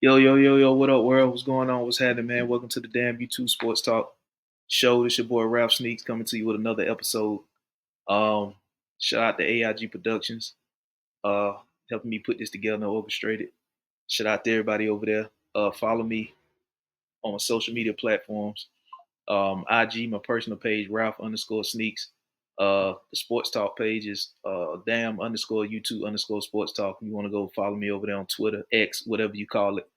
Yo, yo, yo, yo, what up, world? What's going on? What's happening, man? Welcome to the Damn You Too Sportstalk show. This your boy Ralph Sneaks coming to you with another episode. Um, Shout out to AIG Productions, uh, helping me put this together and orchestrate it. Shout out to everybody over there. Follow me on social media platforms. IG, my personal page, Ralph underscore Sneaks. The Sports Talk page is damn underscore YouTube underscore Sports Talk. If you want to go follow me over there on Twitter, X, whatever you call it.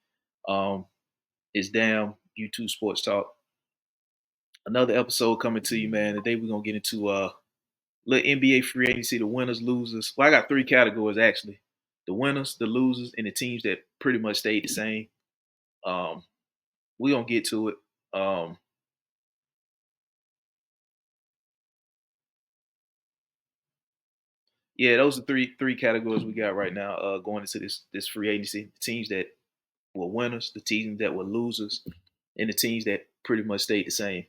Um, It's Damn You Too Sports Talk. Another episode coming to you, man. Today we're gonna get into little NBA free agency, the winners, losers. Well, I got three categories actually: the winners, the losers, and the teams that pretty much stayed the same. Um, we're gonna get to it. Um, yeah, those are three categories we got right now. Going into this free agency, the teams that were winners, the teams that were losers, and the teams that pretty much stayed the same.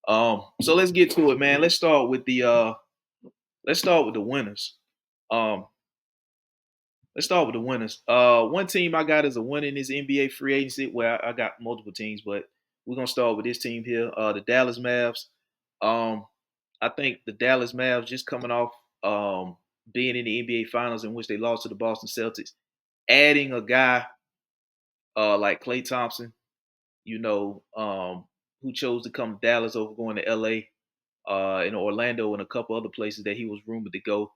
So let's get to it, man. Let's start with the winners. Um, let's start with the winners. One team I got as a winner in this NBA free agency. Well, I got multiple teams, but we're gonna start with this team here, the Dallas Mavs. Um, I think the Dallas Mavs just coming off being in the NBA Finals in which they lost to the Boston Celtics, adding a guy like Klay Thompson, you know, who chose to come to Dallas over going to LA, in Orlando, and a couple other places that he was rumored to go.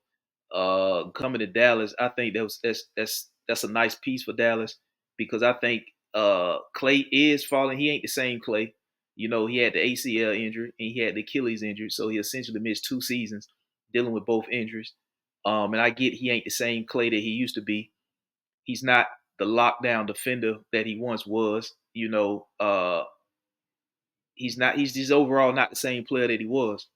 Coming to Dallas, I think that's a nice piece for Dallas because I think Klay is falling. He ain't the same Klay. You know, he had the ACL injury and he had the Achilles injury, so he essentially missed 2 seasons dealing with both injuries. And I get he ain't the same Klay that he used to be. He's not the lockdown defender that he once was. You know, he's not. He's just overall not the same player that he was.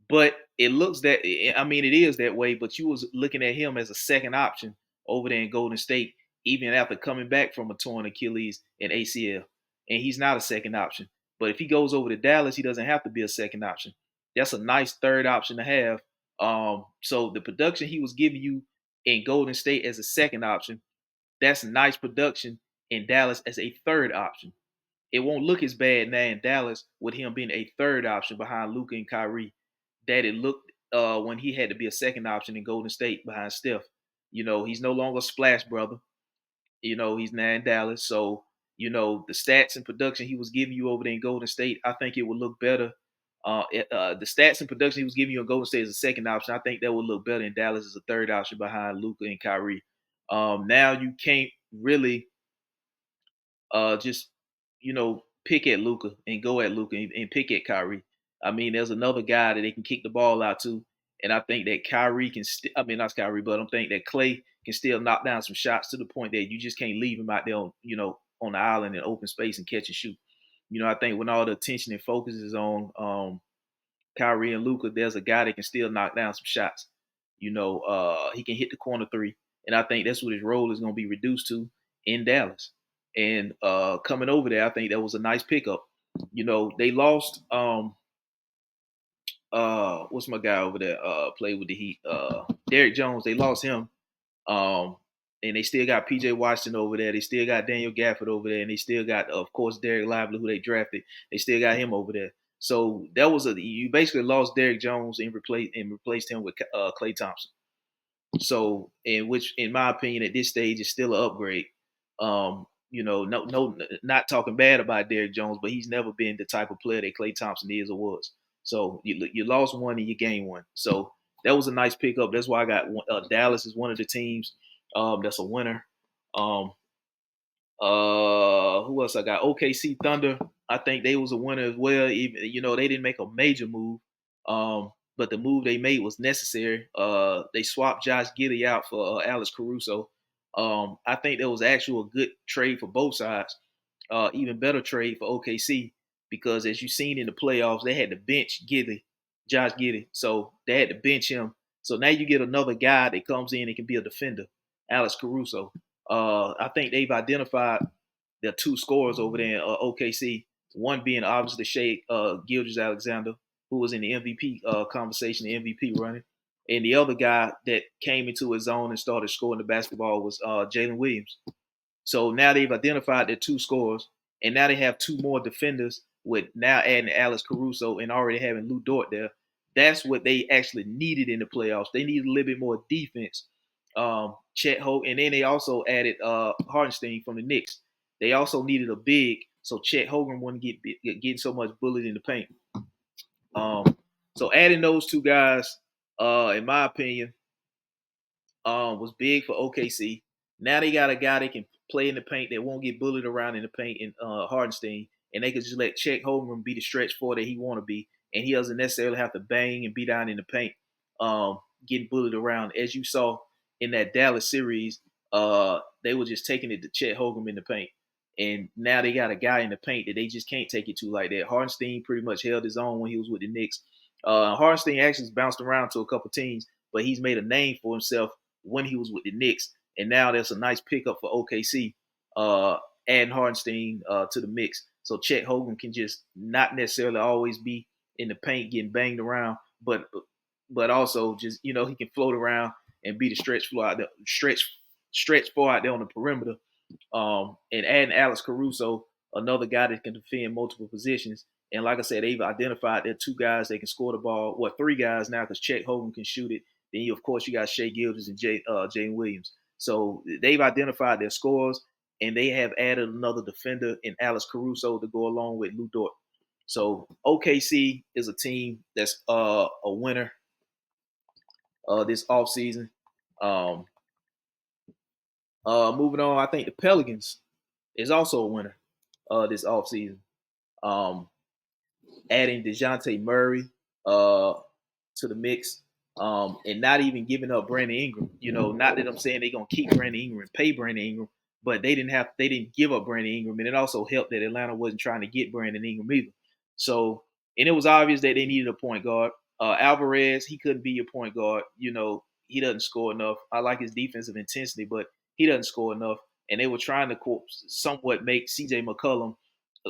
But it looks that I mean it is that way. But you was looking at him as a second option over there in Golden State, even after coming back from a torn Achilles and ACL, and he's not a second option. But if he goes over to Dallas, he doesn't have to be a second option. That's a nice third option to have. So the production he was giving you in Golden State as a second option, that's nice production in Dallas as a third option. It won't look as bad now in Dallas with him being a third option behind Luka and Kyrie that it looked when he had to be a second option in Golden State behind Steph. You know, he's no longer a splash brother. You know, he's now in Dallas. So, you know, the stats and production he was giving you over there in Golden State, I think it would look better. The stats and production he was giving you in Golden State as a second option, I think that would look better in Dallas as a third option behind Luka and Kyrie. Now you can't really just pick at Luca and go at Luca and pick at Kyrie. I mean, there's another guy that they can kick the ball out to, and I think that Kyrie can. I mean, not Kyrie, but I'm thinking that Klay can still knock down some shots to the point that you just can't leave him out there on the island in open space and catch and shoot. You know, I think when all the attention and focus is on Kyrie and Luca, there's a guy that can still knock down some shots. He can hit the corner three, and I think that's what his role is going to be reduced to in Dallas. And coming over there, I think that was a nice pickup. You know, they lost what's my guy over there? Played with the Heat. Derrick Jones. They lost him. And they still got PJ Washington over there. They still got Daniel Gafford over there, and they still got, of course, Derek Lively, who they drafted. They still got him over there. So that was you basically lost Derrick Jones and replaced him with Klay Thompson. So, in which, in my opinion, at this stage, is still an upgrade. Not talking bad about Derrick Jones, but he's never been the type of player that Klay Thompson is or was. So you lost one and you gained one. So that was a nice pickup. That's why I got Dallas is one of the teams that's a winner. Um, who else I got? OKC Thunder. I think they was a winner as well. Even they didn't make a major move, but the move they made was necessary. They swapped Josh Giddey out for Alex Caruso. I think that was actually a good trade for both sides. Even better trade for OKC because as you've seen in the playoffs, they had to bench Josh Giddey. So they had to bench him. So now you get another guy that comes in and can be a defender, Alex Caruso. I think they've identified their two scorers over there in OKC. One being obviously Shea Gilgeous-Alexander, who was in the MVP conversation, the MVP running. And the other guy that came into his own and started scoring the basketball was Jalen Williams. So now they've identified their two scorers, and now they have two more defenders with now adding Alex Caruso and already having Lou Dort there. That's what they actually needed in the playoffs. They needed a little bit more defense. Chet Hogan, and then they also added Hartenstein from the Knicks. They also needed a big, so Chet Hogan wouldn't getting so much bullied in the paint. So adding those two guys, in my opinion, was big for OKC. Now they got a guy that can play in the paint that won't get bullied around in the paint in Hardenstein, and they can just let Chet Holmgren be the stretch four that he want to be, and he doesn't necessarily have to bang and be down in the paint, getting bullied around. As you saw in that Dallas series, they were just taking it to Chet Holmgren in the paint, and now they got a guy in the paint that they just can't take it to like that. Hardenstein pretty much held his own when he was with the Knicks. Hardenstein actually bounced around to a couple teams, but he's made a name for himself when he was with the Knicks, and now there's a nice pickup for OKC, adding Hardenstein to the mix. So Chet Hogan can just not necessarily always be in the paint getting banged around, but also just he can float around and be the stretch floor out there, stretch four out there on the perimeter. And adding Alex Caruso, another guy that can defend multiple positions. And like I said, they've identified their two guys that can score the ball. Well, three guys now because Chet Hogan can shoot it. Then of course you got Shea Gilgeous and Jane Williams. So they've identified their scores, and they have added another defender in Alex Caruso to go along with Lou Dort. So OKC is a team that's a winner this offseason. Moving on, I think the Pelicans is also a winner this offseason. Adding DeJounte Murray to the mix, and not even giving up Brandon Ingram. Not that I'm saying they're gonna keep Brandon Ingram and pay Brandon Ingram, but they didn't give up Brandon Ingram, and it also helped that Atlanta wasn't trying to get Brandon Ingram either. So, and it was obvious that they needed a point guard. Alvarez, he couldn't be your point guard. He doesn't score enough. I like his defensive intensity, but he doesn't score enough. And they were trying to somewhat make CJ McCollum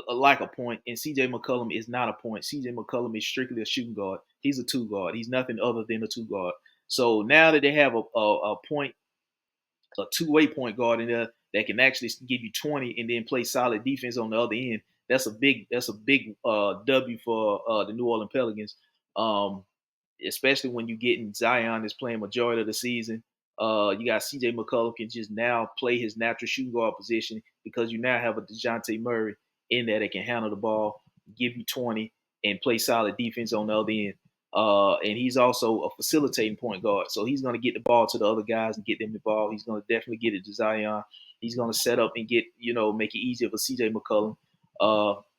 like a point, and CJ McCollum is not a point. CJ McCollum is strictly a shooting guard. He's a two guard. He's nothing other than a two guard. So now that they have a two-way point guard in there that can actually give you 20 and then play solid defense on the other end, that's a big W for the New Orleans Pelicans. Especially when you're getting Zion is playing majority of the season. You got CJ McCollum can just now play his natural shooting guard position because you now have a DeJounte Murray in there that can handle the ball, give you 20, and play solid defense on the other end. And he's also a facilitating point guard. So he's going to get the ball to the other guys and get them the ball. He's going to definitely get it to Zion. He's going to set up and make it easier for CJ McCollum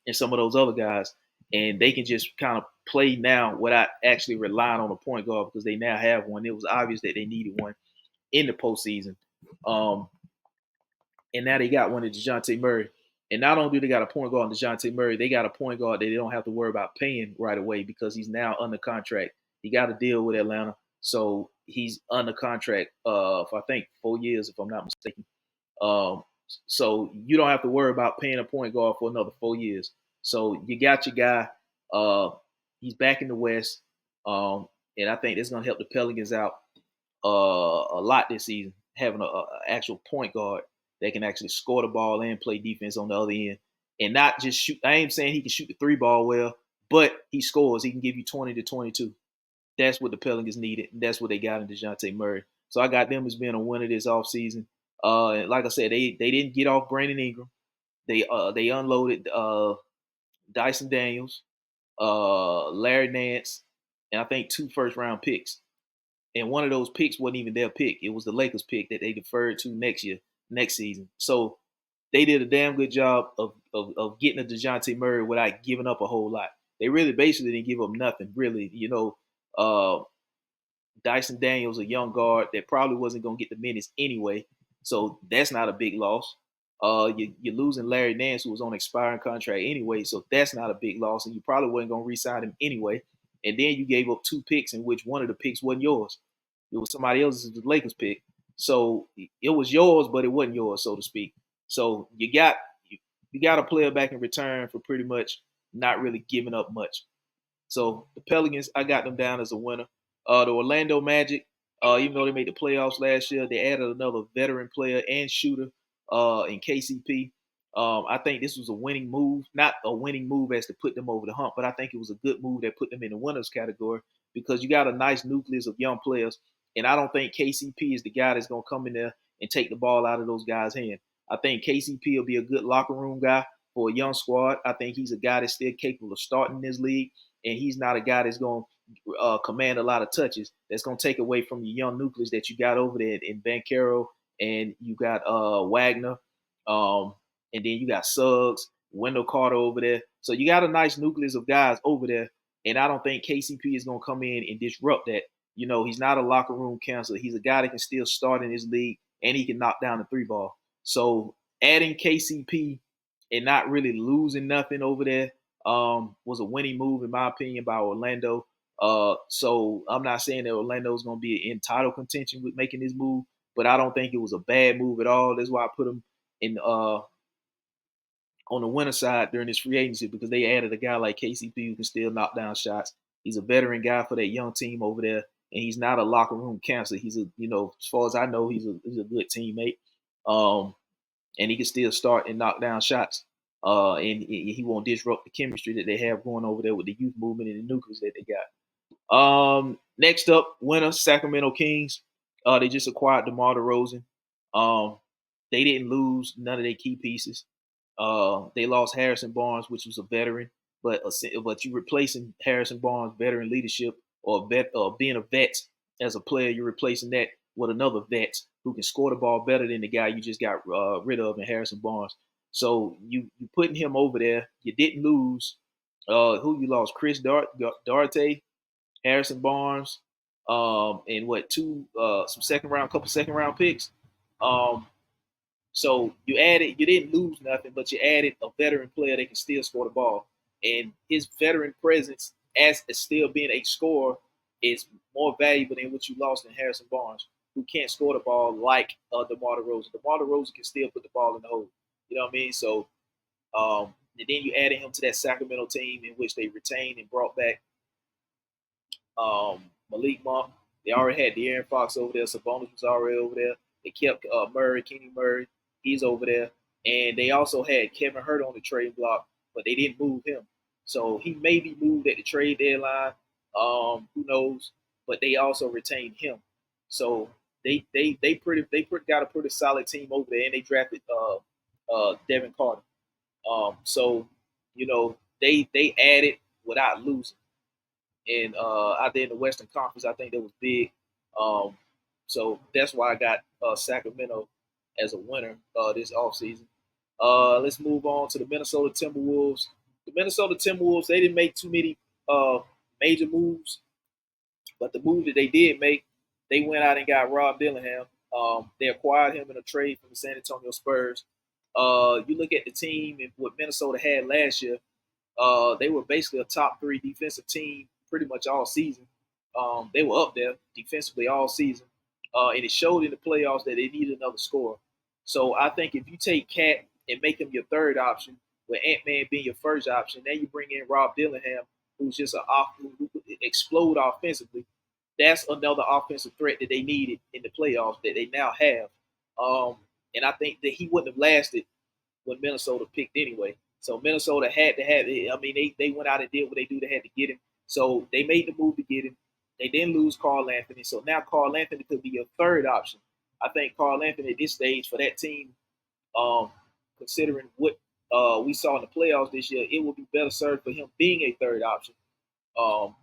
and some of those other guys. And they can just kind of play now without actually relying on a point guard because they now have one. It was obvious that they needed one in the postseason. And now they got one in DeJounte Murray. And not only do they got a point guard in DeJounte Murray, they got a point guard that they don't have to worry about paying right away because he's now under contract. He got a deal with Atlanta. So he's under contract for, I think, 4 years, if I'm not mistaken. So you don't have to worry about paying a point guard for another 4 years. So you got your guy. He's back in the West. And I think that's going to help the Pelicans out a lot this season, having an actual point guard that can actually score the ball and play defense on the other end and not just shoot. I ain't saying he can shoot the three ball well, but he scores. He can give you 20 to 22. That's what the Pelicans needed. And that's what they got in DeJounte Murray. So I got them as being a winner this offseason. And like I said, they didn't get off Brandon Ingram. They unloaded Dyson Daniels, Larry Nance, and I think 2 first-round picks. And one of those picks wasn't even their pick. It was the Lakers pick that they deferred to next season. So they did a damn good job of getting a DeJounte Murray without giving up a whole lot. They really basically didn't give up nothing, really. Dyson Daniels, a young guard that probably wasn't going to get the minutes anyway. So that's not a big loss. You're losing Larry Nance, who was on an expiring contract anyway. So that's not a big loss. And you probably wasn't going to re-sign him anyway. And then you gave up 2 picks, in which one of the picks wasn't yours. It was somebody else's, the Lakers pick. So it was yours, but it wasn't yours, so to speak. So you got a player back in return for pretty much not really giving up much. So the Pelicans, I got them down as a winner. The Orlando Magic, even though they made the playoffs last year, they added another veteran player and shooter in KCP. I think this was a winning move, not a winning move as to put them over the hump, but I think it was a good move that put them in the winners category because you got a nice nucleus of young players, and I don't think KCP is the guy that's going to come in there and take the ball out of those guys' hands. I think KCP will be a good locker room guy for a young squad. I think he's a guy that's still capable of starting this league, and he's not a guy that's going to command a lot of touches. That's going to take away from your young nucleus that you got over there in Bankero, and you got Wagner, and then you got Suggs, Wendell Carter over there. So you got a nice nucleus of guys over there, and I don't think KCP is going to come in and disrupt that. He's not a locker room counselor. He's a guy that can still start in his league, and he can knock down the three ball. So adding KCP and not really losing nothing over there was a winning move, in my opinion, by Orlando. So I'm not saying that Orlando's going to be in title contention with making this move, but I don't think it was a bad move at all. That's why I put him in on the winner side during this free agency because they added a guy like KCP who can still knock down shots. He's a veteran guy for that young team over there, and he's not a locker room counselor. He's as far as I know, he's a good teammate, and he can still start and knock down shots. And he won't disrupt the chemistry that they have going over there with the youth movement and the nucleus that they got. Next up, winner Sacramento Kings. They just acquired DeMar DeRozan. They didn't lose none of their key pieces. They lost Harrison Barnes, which was a veteran, but you replacing Harrison Barnes' veteran leadership or being a vet as a player, you're replacing that with another vet who can score the ball better than the guy you just got rid of in Harrison Barnes. So you putting him over there. You didn't lose. Who you lost? Chris Duarte, Harrison Barnes, and some couple second round picks. Um, so you didn't lose nothing, but you added a veteran player that can still score the ball. And his veteran presence as still being a scorer is more valuable than what you lost in Harrison Barnes, who can't score the ball like DeMar DeRozan. DeMar DeRozan can still put the ball in the hole. You know what I mean? So, and then you added him to that Sacramento team in which they retained and brought back Malik Monk. They already had De'Aaron Fox over there. Sabonis was already over there. They kept Kenny Murray. He's over there. And they also had Kevin Hurt on the trade block, but they didn't move him. So he may be moved at the trade deadline. Who knows? But they also retained him. So they got a pretty solid team over there, and they drafted Devin Carter. So they added without losing. And out there in the Western Conference, I think that was big. Um, so that's why I got Sacramento as a winner this offseason. Let's move on to the Minnesota Timberwolves. The Minnesota Timberwolves, they didn't make too many major moves, but the move that they did make, they went out and got Rob Dillingham. They acquired him in a trade from the San Antonio Spurs. You look at the team and what Minnesota had last year, they were basically a top three defensive team pretty much all season. They were up there defensively all season. And it showed in the playoffs that they needed another scorer. So I think if you take Cat and make him your third option, with Ant-Man being your first option, then you bring in Rob Dillingham, who's just who explode offensively. That's another offensive threat that they needed in the playoffs that they now have. And I think that he wouldn't have lasted when Minnesota picked anyway. So Minnesota had to have it. I mean, they went out and did what they do. They had to get him. So they made the move to get him. They didn't lose Carl Anthony. So now Carl Anthony could be your third option. I think Carl Anthony at this stage for that team, considering what we saw in the playoffs this year, it would be better served for him being a third option um,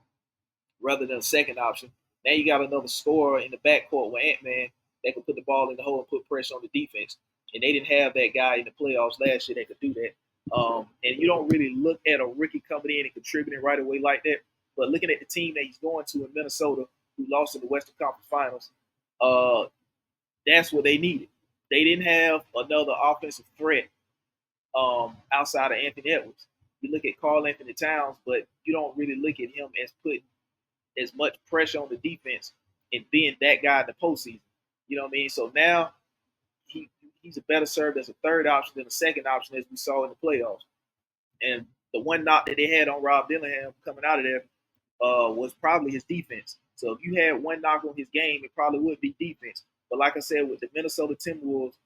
rather than a second option. Now you got another scorer in the backcourt with Ant-Man that can put the ball in the hole and put pressure on the defense. And they didn't have that guy in the playoffs last year that could do that. And you don't really look at a rookie coming in and contributing right away like that. But looking at the team that he's going to in Minnesota, who lost in the Western Conference Finals, that's what they needed. They didn't have another offensive threat outside of Anthony Edwards. You look at Karl Anthony Towns, but you don't really look at him as putting as much pressure on the defense and being that guy in the postseason. You know what I mean? So now he's a better served as a third option than a second option as we saw in the playoffs. And the one knock that they had on Rob Dillingham coming out of there was probably his defense. So if you had one knock on his game, it probably would be defense. But like I said, with the Minnesota Timberwolves,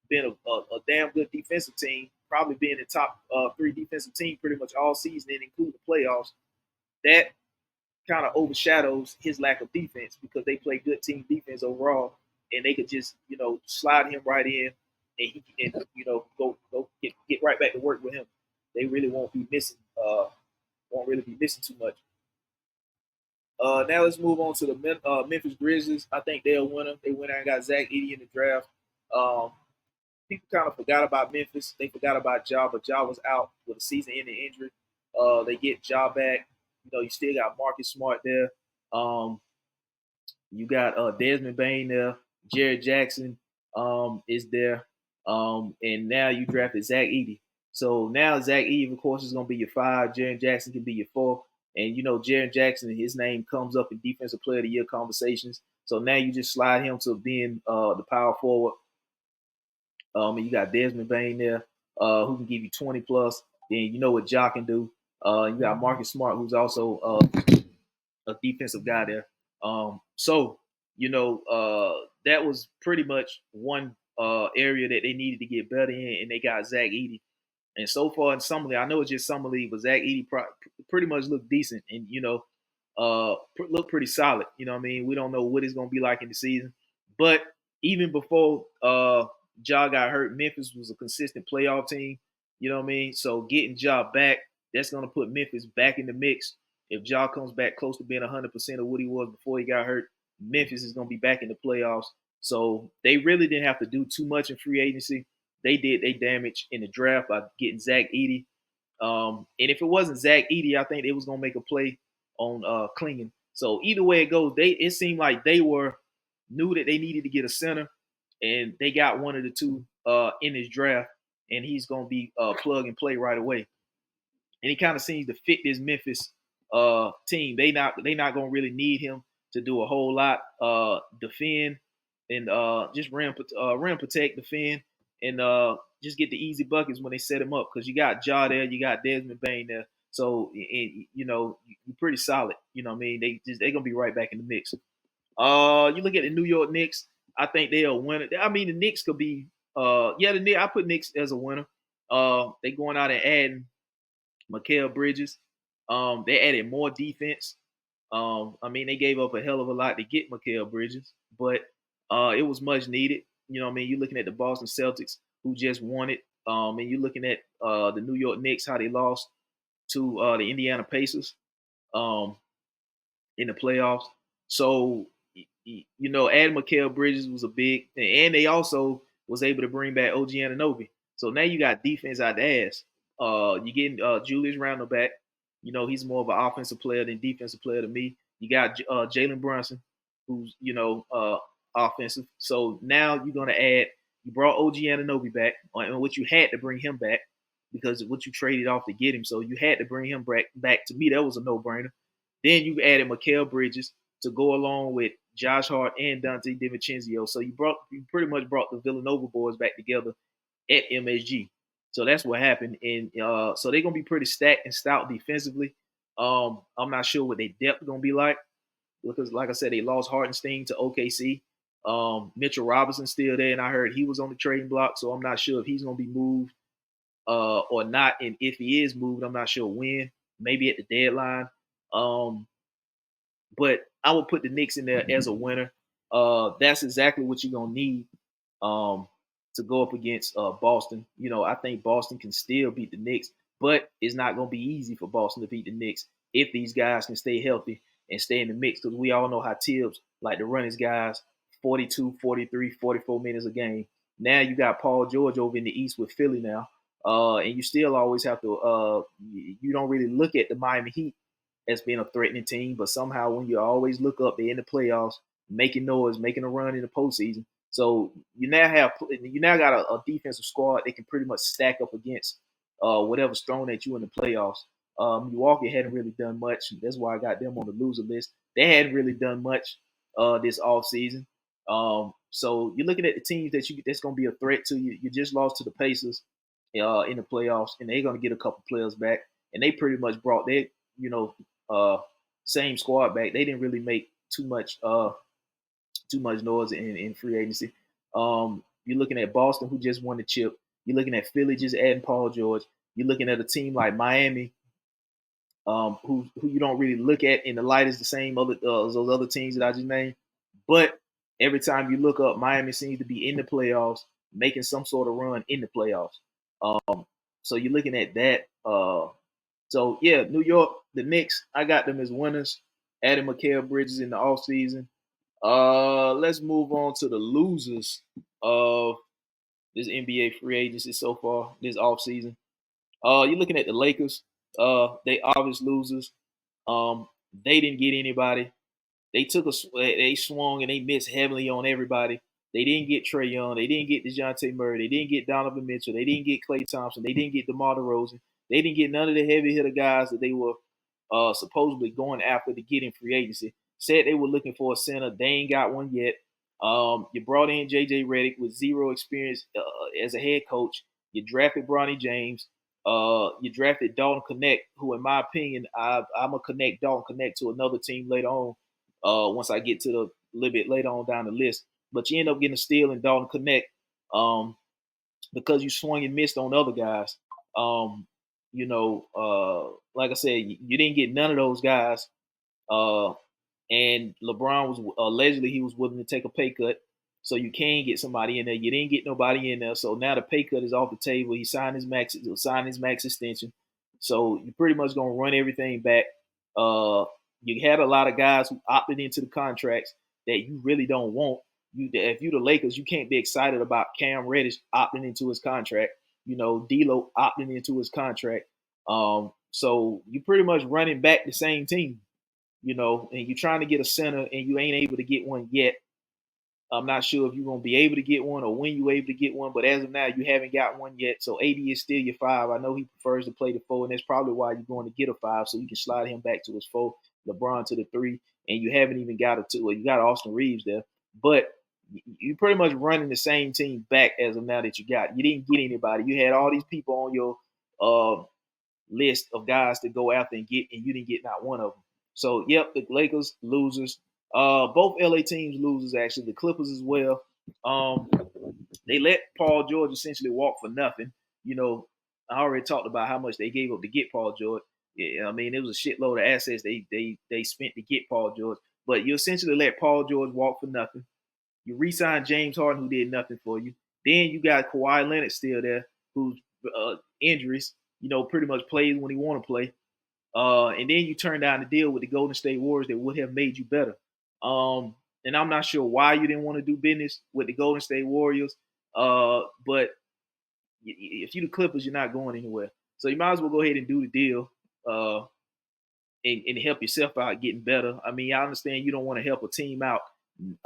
been a damn good defensive team, probably being the top three defensive team pretty much all season, and including the playoffs. That kind of overshadows his lack of defense because they play good team defense overall, and they could just slide him right in, and he and go get right back to work with him. They really won't really be missing too much. Now let's move on to the Memphis Grizzlies. I think they'll win them. They went out and got Zach Edey in the draft. Um, People kind of forgot about Memphis. They forgot about Ja, but Ja was out with a season-ending injury. They get Ja back. You still got Marcus Smart there. You got Desmond Bain there. Jared Jackson is there. And now you drafted Zach Edey. So now Zach Edey, of course, is going to be your five. Jared Jackson can be your four. And Jared Jackson, his name comes up in Defensive Player of the Year conversations. So now you just slide him to being the power forward. And you got Desmond Bain there, who can give you 20 plus. Then you know what Ja can do. You got Marcus Smart, who's also a defensive guy there. That was pretty much one area that they needed to get better in, and they got Zach Edey. And so far in summer league, I know it's just summer league, but Zach Edey pretty much looked decent, and looked pretty solid. You know what I mean? We don't know what it's gonna be like in the season, but even before Ja got hurt, Memphis was a consistent playoff team. You know what I mean? So getting Ja back, that's gonna put Memphis back in the mix. If Ja comes back close to being 100% of what he was before he got hurt, Memphis is gonna be back in the playoffs. So they really didn't have to do too much in free agency. They did they damage in the draft by getting Zach Edey. And if it wasn't Zach Edey, I think they was gonna make a play on Klingon. So either way it goes, it seemed like they knew that they needed to get a center, and they got one of the two in this draft, and he's gonna be plug and play right away. And he kind of seems to fit this Memphis team. They not gonna really need him to do a whole lot. Defend and just rim protect, defend, and just get the easy buckets when they set him up. Because you got Ja there, you got Desmond Bain there, so you're pretty solid. You know what I mean? They're gonna be right back in the mix. You look at the New York Knicks. I think they're a winner. I mean, the Knicks could be. The Knicks. I put Knicks as a winner. They going out and adding Mikal Bridges. They added more defense. I mean, they gave up a hell of a lot to get Mikal Bridges, but it was much needed. You know what I mean? You're looking at the Boston Celtics, who just won it, and you're looking at the New York Knicks, how they lost to the Indiana Pacers in the playoffs. So, adding Mikal Bridges was a big thing. And they also was able to bring back OG Anunoby. So now you got defense out the ass. You're getting Julius Randle back. He's more of an offensive player than defensive player to me. You got Jalen Brunson, who's, offensive. So now you're going to add, you brought OG Anunoby back, and what you had to bring him back because of what you traded off to get him. So you had to bring him back. To me, that was a no-brainer. Then you added Mikal Bridges to go along with Josh Hart and Dante DiVincenzo. So you pretty much brought the Villanova boys back together at MSG. So that's what happened. And so they're gonna be pretty stacked and stout defensively. I'm not sure what their depth gonna be like because, like I said, they lost Hartenstein to OKC. Mitchell Robinson's still there, and I heard he was on the trading block. So I'm not sure if he's gonna be moved or not. And if he is moved, I'm not sure when. Maybe at the deadline. But I would put the Knicks in there as a winner. That's exactly what you're gonna need to go up against Boston. I think Boston can still beat the Knicks, but it's not gonna be easy for Boston to beat the Knicks if these guys can stay healthy and stay in the mix. Because we all know how Tibbs like to run his guys 42, 43, 44 minutes a game. Now you got Paul George over in the East with Philly now. And you still always have to you don't really look at the Miami Heat as being a threatening team, but somehow when you always look up, they're in the playoffs, making noise, making a run in the postseason. So you now got a defensive squad that can pretty much stack up against whatever's thrown at you in the playoffs. Milwaukee hadn't really done much. That's why I got them on the loser list. They hadn't really done much this offseason. So you're looking at the teams that's going to be a threat to you. You just lost to the Pacers in the playoffs, and they're going to get a couple players back, and they pretty much brought their same squad back. They didn't really make too much noise in free agency. You're looking at Boston, who just won the chip. You're looking at Philly just adding Paul George. You're looking at a team like Miami, who you don't really look at in the light as the same other as those other teams that I just named. But every time you look up, Miami seems to be in the playoffs, making some sort of run in the playoffs. So you're looking at that. So yeah, New York, the Knicks, I got them as winners. Adding Mikal Bridges in the offseason. Let's move on to the losers of this NBA free agency so far this offseason. You're looking at the Lakers. They obvious losers. They didn't get anybody. They swung and they missed heavily on everybody. They didn't get Trae Young. They didn't get DeJounte Murray. They didn't get Donovan Mitchell. They didn't get Klay Thompson. They didn't get DeMar DeRozan. They didn't get none of the heavy hitter guys that they were supposedly going after to get in free agency. Said they were looking for a center. They ain't got one yet. You brought in JJ Redick with zero experience as a head coach. You drafted Bronny James. You drafted Dalton Connect, who, in my opinion, I'm gonna connect Dalton Connect to another team later on. Once I get to the little bit later on down the list, but you end up getting a steal in Dalton Connect because you swung and missed on other guys. Like I said, you didn't get none of those guys. Uh, and LeBron was allegedly he was willing to take a pay cut, so you can get somebody in there. You didn't get nobody in there, so now the pay cut is off the table. He signed his max extension, so you're pretty much gonna run everything back. You had a lot of guys who opted into the contracts that you really don't want. If you the Lakers, you can't be excited about Cam Reddish opting into his contract. D'Lo opting into his contract. So you pretty much running back the same team, and you're trying to get a center and you ain't able to get one yet. I'm not sure if you're going to be able to get one or when you're able to get one, but as of now, you haven't got one yet. So AD is still your 5. I know he prefers to play the 4, and that's probably why you're going to get a 5, so you can slide him back to his 4, LeBron to the 3, and you haven't even got a 2. Well, you got Austin Reeves there, but you're pretty much running the same team back as of now that you got. You didn't get anybody. You had all these people on your list of guys to go after and get, and you didn't get not one of them. So, yep, the Lakers losers. Both LA teams losers, actually. The Clippers as well. They let Paul George essentially walk for nothing. I already talked about how much they gave up to get Paul George. Yeah, I mean, it was a shitload of assets they spent to get Paul George. But you essentially let Paul George walk for nothing. You re-signed James Harden, who did nothing for you. Then you got Kawhi Leonard still there, who's injuries, pretty much plays when he want to play. And then you turn down the deal with the Golden State Warriors that would have made you better. And I'm not sure why you didn't want to do business with the Golden State Warriors. But if you the Clippers, you're not going anywhere. So you might as well go ahead and do the deal and help yourself out getting better. I mean, I understand you don't want to help a team out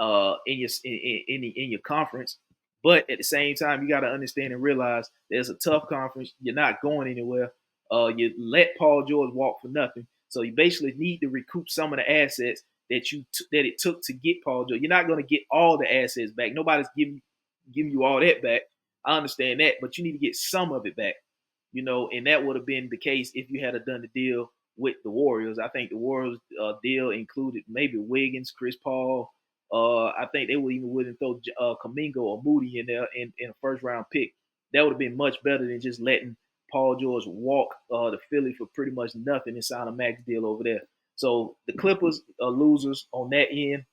in your conference, but at the same time, you got to understand and realize there's a tough conference. You're not going anywhere. You let Paul George walk for nothing, so you basically need to recoup some of the assets that that it took to get Paul George. You're not going to get all the assets back. Nobody's giving you all that back. I understand that, but you need to get some of it back. And that would have been the case if you had done the deal with the Warriors. I think the Warriors deal included maybe Wiggins, Chris Paul. I think they would even wouldn't throw Kuminga or Moody in there in a first round pick. That would have been much better than just letting Paul George walk to Philly for pretty much nothing and sign a max deal over there. So the Clippers are losers on that end.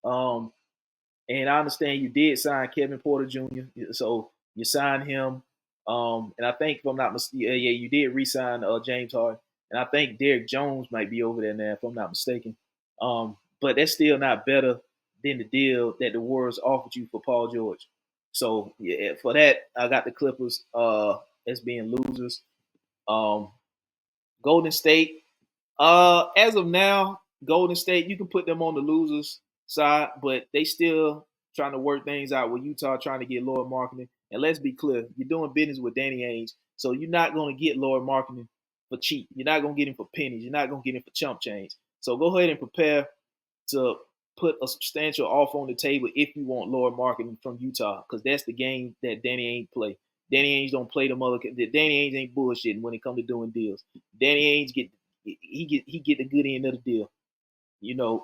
And I understand you did sign Kevin Porter Jr. So you signed him. And I think, if I'm not mistaken, yeah, you did re-sign James Harden. And I think Derrick Jones might be over there now, if I'm not mistaken. But that's still not better than the deal that the Warriors offered you for Paul George. So yeah, for that, I got the Clippers as being losers. Golden State, as of now, Golden State, you can put them on the losers side, but they still trying to work things out with Utah, trying to get Lord Marketing. And let's be clear, you're doing business with Danny Ainge, so you're not going to get Lord Marketing for cheap. You're not going to get him for pennies. You're not going to get him for chump change. So go ahead and prepare to put a substantial offer on the table if you want Lord Marketing from Utah, because that's the game that Danny Ainge play. Danny Ainge don't play the mother. Danny Ainge ain't bullshitting when it comes to doing deals. Danny Ainge get the good end of the deal.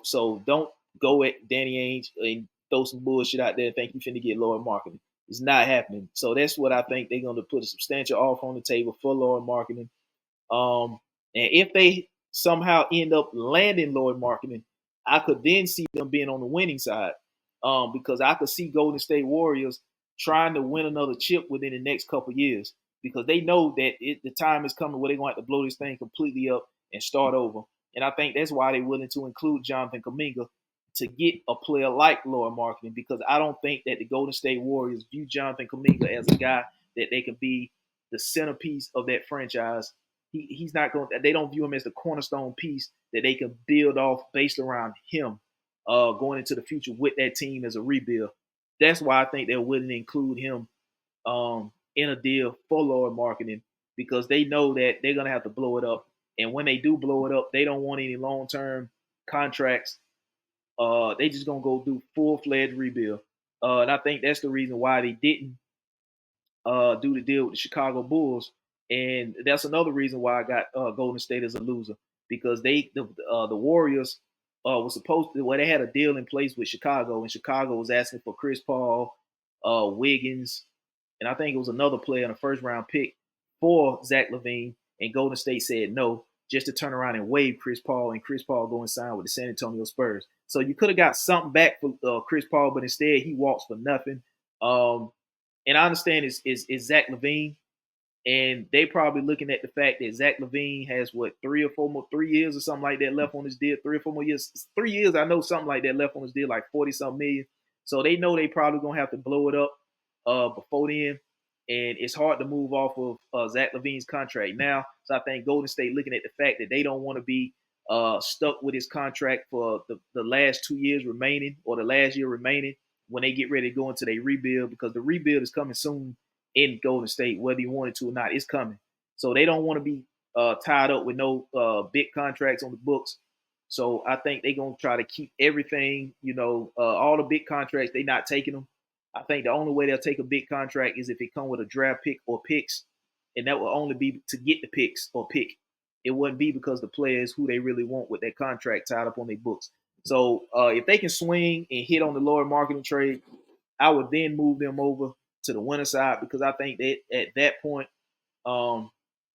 So don't go at Danny Ainge and throw some bullshit out there and think you finna get Lord Marketing. It's not happening. So that's what I think they're going to put a substantial offer on the table for Lord Marketing. And if they somehow end up landing Lloyd Marketing, I could then see them being on the winning side. Because I could see Golden State Warriors trying to win another chip within the next couple years because they know that the time is coming where they're going to have to blow this thing completely up and start over. And I think that's why they're willing to include Jonathan Kuminga to get a player like Lloyd Marketing because I don't think that the Golden State Warriors view Jonathan Kuminga as a guy that they can be the centerpiece of that franchise. He's not going. They don't view him as the cornerstone piece that they can build off based around him going into the future with that team as a rebuild. That's why I think they're willing to include him in a deal for Lord Marketing because they know that they're gonna have to blow it up. And when they do blow it up, they don't want any long term contracts. They just gonna go do full fledged rebuild. And I think that's the reason why they didn't do the deal with the Chicago Bulls, and that's another reason why I got Golden State as a loser because the Warriors was supposed to. Well, they had a deal in place with Chicago, and Chicago was asking for Chris Paul, Wiggins, and I think it was another player in a first round pick for Zach LaVine, and Golden State said no, just to turn around and waive Chris Paul, and Chris Paul go and sign with the San Antonio Spurs. So you could have got something back for Chris Paul, but instead he walks for nothing. And I understand is Zach LaVine, and they probably looking at the fact that Zach LaVine has what 3 years or something like that left on his deal, 3 or 4 more years, 3 years. I know something like that left on his deal, like 40 something million. So they know they probably gonna have to blow it up before then, and it's hard to move off of Zach LaVine's contract now. So I think Golden State looking at the fact that they don't want to be stuck with his contract for the last 2 years remaining or the last year remaining when they get ready to go into their rebuild because the rebuild is coming soon in Golden State, whether you want it to or not, it's coming. So they don't want to be tied up with no big contracts on the books. So I think they're gonna try to keep everything, all the big contracts. They're not taking them. I think the only way they'll take a big contract is if it come with a draft pick or picks, and that will only be to get the picks or pick. It wouldn't be because the players who they really want with their contract tied up on their books. So if they can swing and hit on the lower marketing trade, I would then move them over to the winner side because I think that at that point, um,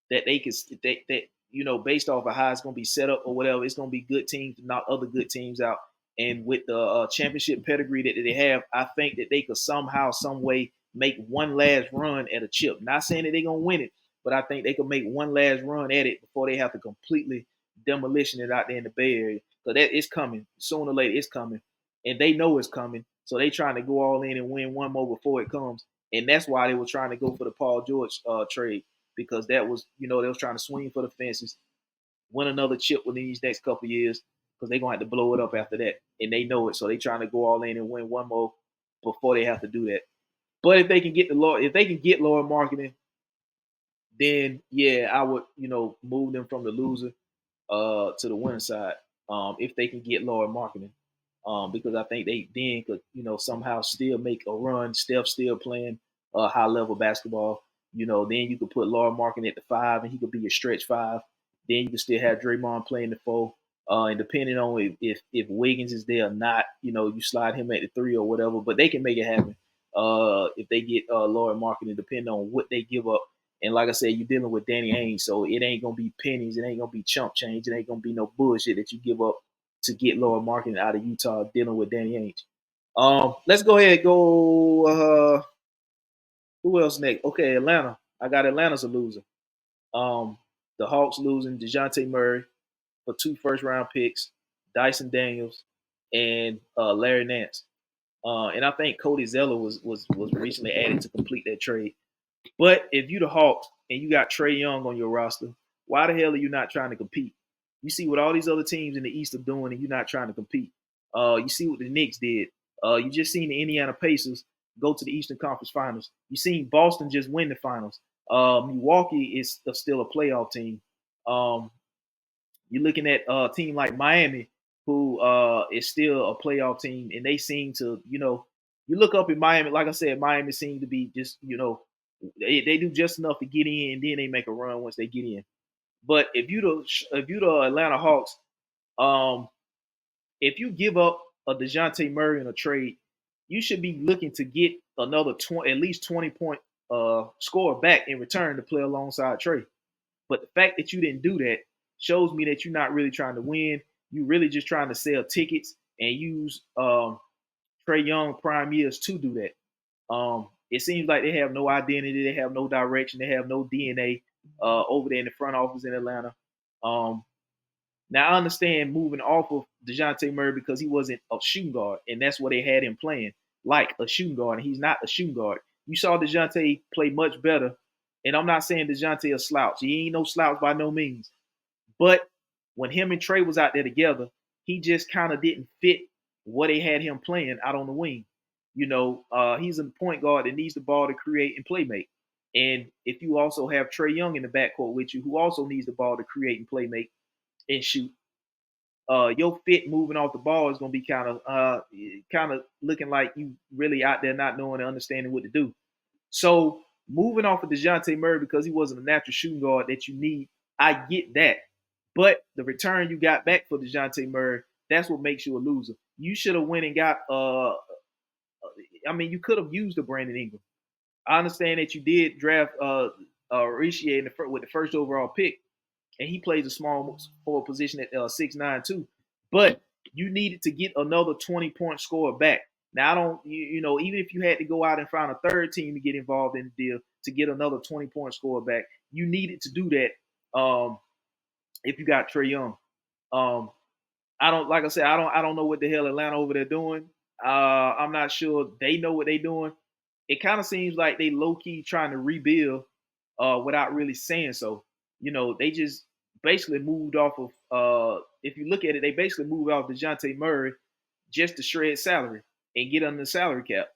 that they could that based off of how it's going to be set up or whatever, it's going to be good teams to knock other good teams out. And with the championship pedigree that they have, I think that they could somehow, some way, make one last run at a chip. Not saying that they're gonna win it, but I think they could make one last run at it before they have to completely demolition it out there in the Bay Area. So that is coming sooner or later. It's coming, and they know it's coming. So they trying to go all in and win one more before it comes. And that's why they were trying to go for the Paul George trade because that was, they was trying to swing for the fences, win another chip within these next couple of years because they're gonna have to blow it up after that, and they know it. So they trying to go all in and win one more before they have to do that. But if they can get if they can get lower marketing, then yeah, I would move them from the loser to the winning side if they can get lower marketing. Because I think they then could, somehow still make a run. Steph still playing high level basketball. Then you could put Laura Markin at the five, and he could be a stretch five. Then you could still have Draymond playing the four. And depending on if Wiggins is there or not, you slide him at the three or whatever. But they can make it happen if they get Laura Markin, depending on what they give up. And like I said, you're dealing with Danny Ainge, so it ain't gonna be pennies, it ain't gonna be chump change, it ain't gonna be no bullshit that you give up to get lower marketing out of Utah dealing with Danny Ainge. Let's go ahead and go. Who else next? Okay, Atlanta. I got Atlanta's a loser. Um, the Hawks losing DeJounte Murray for 2 first-round picks, Dyson Daniels, and Larry Nance. And I think Cody Zeller was recently added to complete that trade. But if you the Hawks and you got Trae Young on your roster, why the hell are you not trying to compete? You see what all these other teams in the East are doing, and you're not trying to compete. You see what the Knicks did. You just seen the Indiana Pacers go to the Eastern Conference Finals. You seen Boston just win the finals. Milwaukee is still a playoff team. Um, you're looking at a team like Miami, who is still a playoff team, and they seem to, you look up in Miami. Like I said, Miami seems to be just, they do just enough to get in, and then they make a run once they get in. But if you the Atlanta Hawks, um, if you give up a DeJounte Murray in a trade, you should be looking to get another 20, at least 20-point score back in return to play alongside Trey. But the fact that you didn't do that shows me that you're not really trying to win. You're really just trying to sell tickets and use Trey Young prime years to do that. It seems like they have no identity, they have no direction, they have no DNA over there in the front office in Atlanta. Um, Now I understand moving off of DeJounte Murray because he wasn't a shooting guard, and that's what they had him playing, like a shooting guard, and he's not a shooting guard. You saw DeJounte play much better, and I'm not saying DeJounte a slouch. He ain't no slouch by no means. But when him and Trey was out there together, he just kind of didn't fit what they had him playing out on the wing. He's a point guard that needs the ball to create and play make. And if you also have Trey Young in the backcourt with you, who also needs the ball to create and play make and shoot, your fit moving off the ball is going to be kind of looking like you really out there not knowing and understanding what to do. So moving off of DeJounte Murray because he wasn't a natural shooting guard that you need, I get that. But the return you got back for DeJounte Murray, that's what makes you a loser. You should have went and got you could have used the Brandon Ingram. I understand that you did draft Richier with the first overall pick, and he plays a small forward position at 6'9" too. But you needed to get another 20-point score back. Now I don't, even if you had to go out and find a third team to get involved in the deal to get another 20-point score back, you needed to do that. If you got Trey Young, I don't, like I said, I don't know what the hell Atlanta over there doing. I'm not sure they know what they're doing. It kind of seems like they low key trying to rebuild without really saying so. They just basically moved off of. If you look at it, they basically moved off DeJounte Murray just to shred salary and get under the salary cap.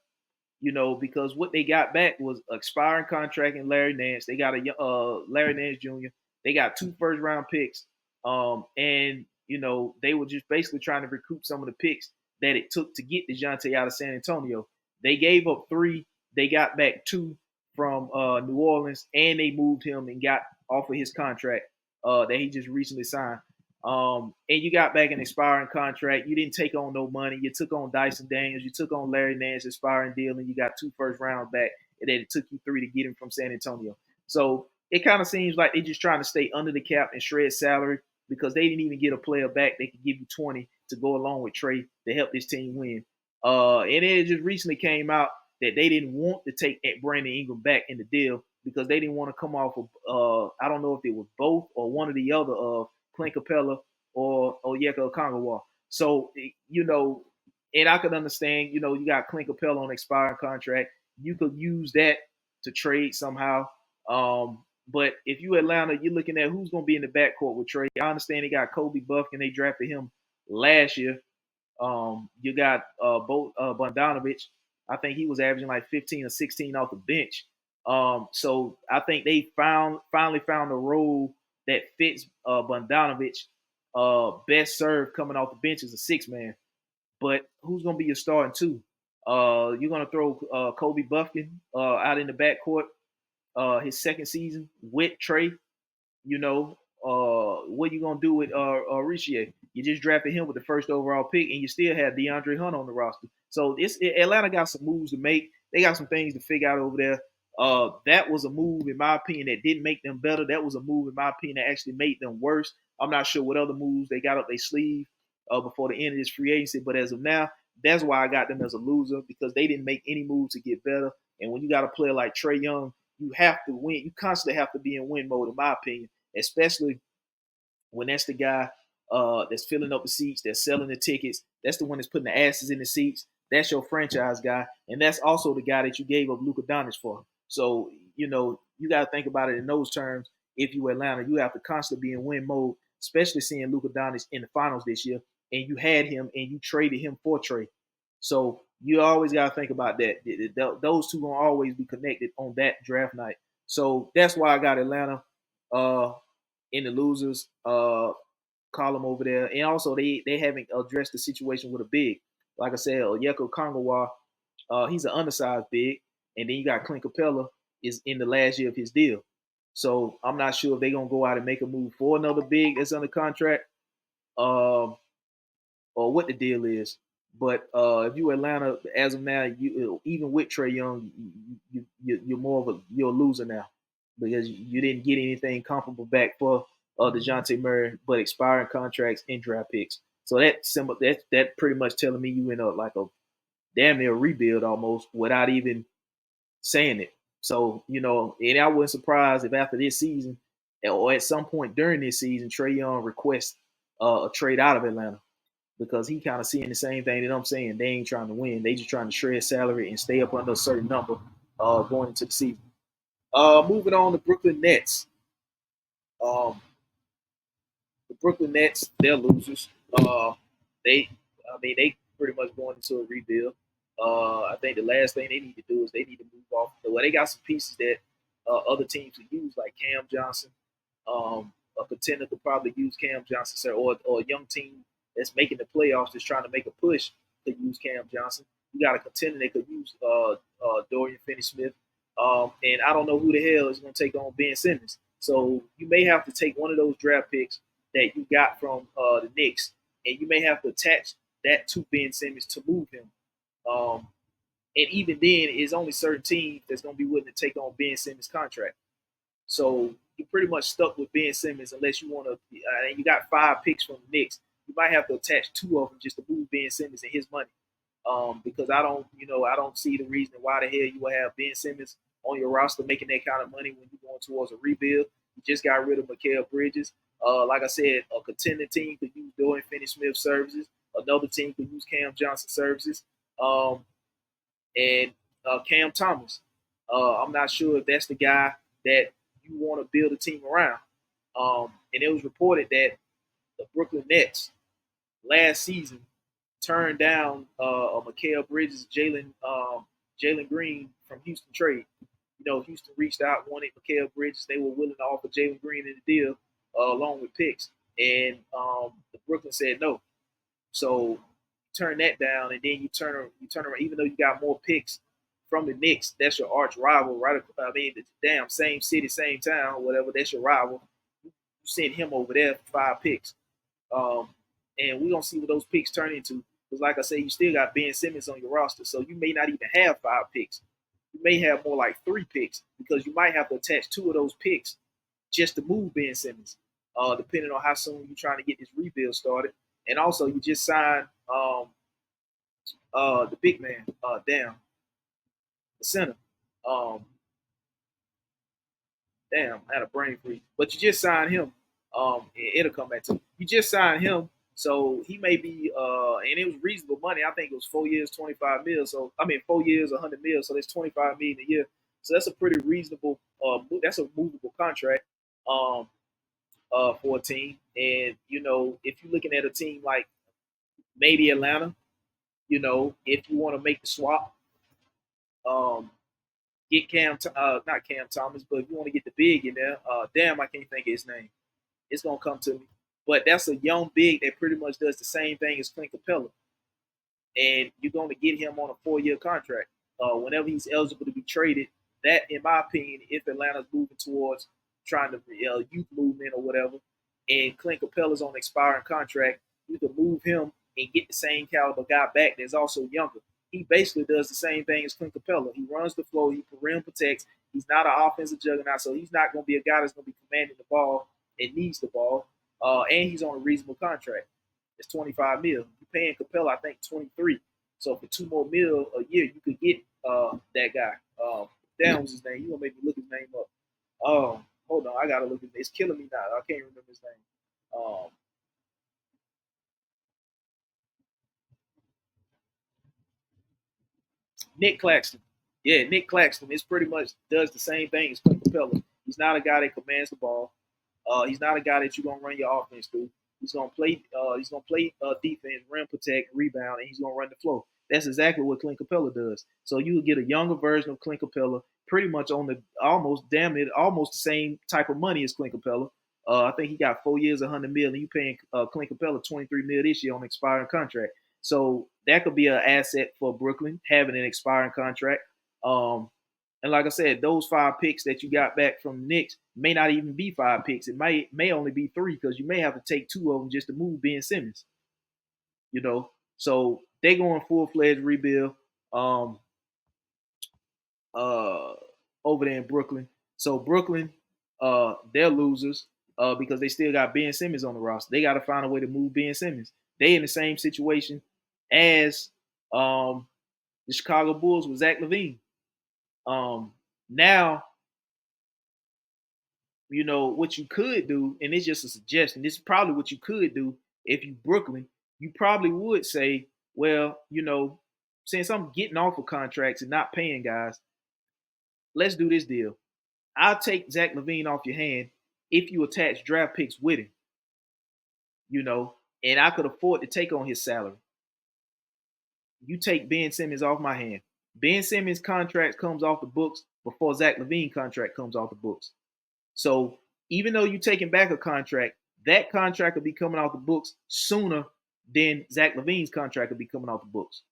Because what they got back was expiring contract in Larry Nance. They got a Larry Nance Jr. They got 2 first-round picks, and they were just basically trying to recoup some of the picks that it took to get DeJounte out of San Antonio. They gave up 3. They got back 2 from New Orleans, and they moved him and got off of his contract that he just recently signed. And you got back an expiring contract. You didn't take on no money. You took on Dyson Daniels. You took on Larry Nance expiring deal, and you got 2 first rounds back. And then it took you 3 to get him from San Antonio. So it kind of seems like they're just trying to stay under the cap and shred salary because they didn't even get a player back. They could give you 20 to go along with Trey to help this team win. And it just recently came out that they didn't want to take Brandon Ingram back in the deal because they didn't want to come off of, I don't know if it was both or one or the other of Clint Capella or Onyeka Okongwu. So, and I could understand, you got Clint Capella on expiring contract. You could use that to trade somehow. But if you Atlanta, you're looking at who's going to be in the backcourt with Trey. I understand they got Kobe Buffkin. They drafted him last year. You got Bogdanovich. I think he was averaging like 15 or 16 off the bench. So I think they finally found a role that fits Bogdanovich best served coming off the bench as a 6-man. But who's going to be your starting 2? You're going to throw Kobe Buffkin out in the backcourt his second season with Trey. What you gonna do with Richier? You just drafted him with the first overall pick, and you still have DeAndre Hunt on the roster. So Atlanta got some moves to make. They got some things to figure out over there. That was a move, in my opinion, that didn't make them better. That was a move, in my opinion, that actually made them worse. I'm not sure what other moves they got up their sleeve before the end of this free agency, but as of now, that's why I got them as a loser because they didn't make any moves to get better. And when you got a player like Trey Young, you have to win. You constantly have to be in win mode, in my opinion, especially when that's the guy that's filling up the seats, that's selling the tickets. That's the one that's putting the asses in the seats. That's your franchise guy. And that's also the guy that you gave up Luka Doncic for. So, you got to think about it in those terms. If you Atlanta, you have to constantly be in win mode, especially seeing Luka Doncic in the finals this year. And you had him and you traded him for Trey. So you always got to think about that. Those two going to always be connected on that draft night. So that's why I got Atlanta in the losers column over there. And also they haven't addressed the situation with a big. Like I said, Onyeka Okongwu, he's an undersized big. And then you got Clint Capella is in the last year of his deal. So I'm not sure if they're going to go out and make a move for another big that's under contract or what the deal is. But if you Atlanta, as of now, you even with Trey Young, you're more of you're a loser now because you didn't get anything comparable back for Dejounte Murray, but expiring contracts and draft picks. So that pretty much telling me you in a like a damn near rebuild almost without even saying it. So, and I wasn't surprised if after this season or at some point during this season, Trey Young requests a trade out of Atlanta because he kind of seeing the same thing that I'm saying. They ain't trying to win. They just trying to shred salary and stay up under a certain number going into the season. Moving on to Brooklyn Nets. Um, the Brooklyn Nets, they're losers. They pretty much going into a rebuild. I think the last thing they need to do is they need to move off. Well, they got some pieces that other teams could use, like Cam Johnson. A contender could probably use Cam Johnson, sir, or a young team that's making the playoffs, that's trying to make a push, could use Cam Johnson. You got a contender that could use Dorian Finney-Smith. And I don't know who the hell is going to take on Ben Simmons. So you may have to take one of those draft picks that you got from the Knicks, and you may have to attach that to Ben Simmons to move him. Um, and even then, it's only certain teams that's going to be willing to take on Ben Simmons' contract. So you're pretty much stuck with Ben Simmons unless you want to. And you got 5 picks from the Knicks. You might have to attach 2 of them just to move Ben Simmons and his money. Because I don't see the reason why the hell you would have Ben Simmons on your roster making that kind of money when you're going towards a rebuild. You just got rid of Mikal Bridges. Like I said, a contending team could use Dorian Finney-Smith services. Another team could use Cam Johnson services. And Cam Thomas. I'm not sure if that's the guy that you want to build a team around. And it was reported that the Brooklyn Nets last season turned down Mikal Bridges, Jalen Green from Houston trade. Houston reached out, wanted Mikal Bridges. They were willing to offer Jalen Green in the deal along with picks, and the Brooklyn said no. So turn that down, and then you turn around. Even though you got more picks from the Knicks, that's your arch rival, right? I mean, damn, same city, same town, whatever. That's your rival. You send him over there for 5 picks. Um, and we're gonna see what those picks turn into. Because, like I say, you still got Ben Simmons on your roster, so you may not even have 5 picks. You may have more like 3 picks because you might have to attach 2 of those picks just to move Ben Simmons, depending on how soon you're trying to get this rebuild started. And also, you just signed the big man, the center. Um, Damn, I had a brain freeze. But you just signed him. It'll come back to you. You just signed him, so he may be. And it was reasonable money. I think it was 4 years, 25 mil. So I mean, 4 years, 100 mil. So that's 25 million a year. So that's a pretty reasonable. That's a movable contract. Um, for a team, and if you're looking at a team like maybe Atlanta, if you want to make the swap, um, get not Cam Thomas, but if you want to get the big in there, damn, I can't think of his name. It's gonna come to me. But that's a young big that pretty much does the same thing as Clint Capella, and you're going to get him on a 4-year contract. Whenever he's eligible to be traded, that, in my opinion, if Atlanta's moving towards trying to youth movement or whatever, and Clint Capella's on an expiring contract, you can move him and get the same caliber guy back that's also younger. He basically does the same thing as Clint Capella. He runs the flow, he rim protects. He's not an offensive juggernaut, so he's not going to be a guy that's going to be commanding the ball and needs the ball. And he's on a reasonable contract. It's 25 mil. You're paying Capella, I think, 23. So for 2 more mil a year, you could get that guy. Damn, was his name? You gonna make me look his name up? Hold on, I gotta look at it. It's killing me now. I can't remember his name. Nick Claxton. Yeah, Nick Claxton. It's pretty much does the same thing as Clint Capella. He's not a guy that commands the ball. He's not a guy that you're gonna run your offense through. He's gonna play. He's gonna play defense, rim protect, rebound, and he's gonna run the flow. That's exactly what Clint Capella does. So you will get a younger version of Clint Capella, pretty much on the almost damn it, almost the same type of money as Clint Capella. I think he got 4 years, 100 mil, and you paying Clint Capella 23 mil this year on an expiring contract. So that could be an asset for Brooklyn having an expiring contract. Um, and like I said, those 5 picks that you got back from the Knicks may not even be 5 picks. It may only be 3 because you may have to take 2 of them just to move Ben Simmons. You know, so they going full-fledged rebuild um uh over there in Brooklyn. So Brooklyn, they're losers because they still got Ben Simmons on the roster. They got to find a way to move Ben Simmons. They in the same situation as the Chicago Bulls with Zach LaVine. Now, you know what you could do, and it's just a suggestion. This is probably what you could do if you Brooklyn. You probably would say, well, you know, since I'm getting off of contracts and not paying guys, let's do this deal. I'll take Zach LaVine off your hand if you attach draft picks with him, you know, and I could afford to take on his salary. You take Ben Simmons off my hand. Ben Simmons' contract comes off the books before Zach LaVine contract comes off the books. So even though you're taking back a contract, that contract will be coming off the books sooner than Zach LaVine's contract will be coming off the books.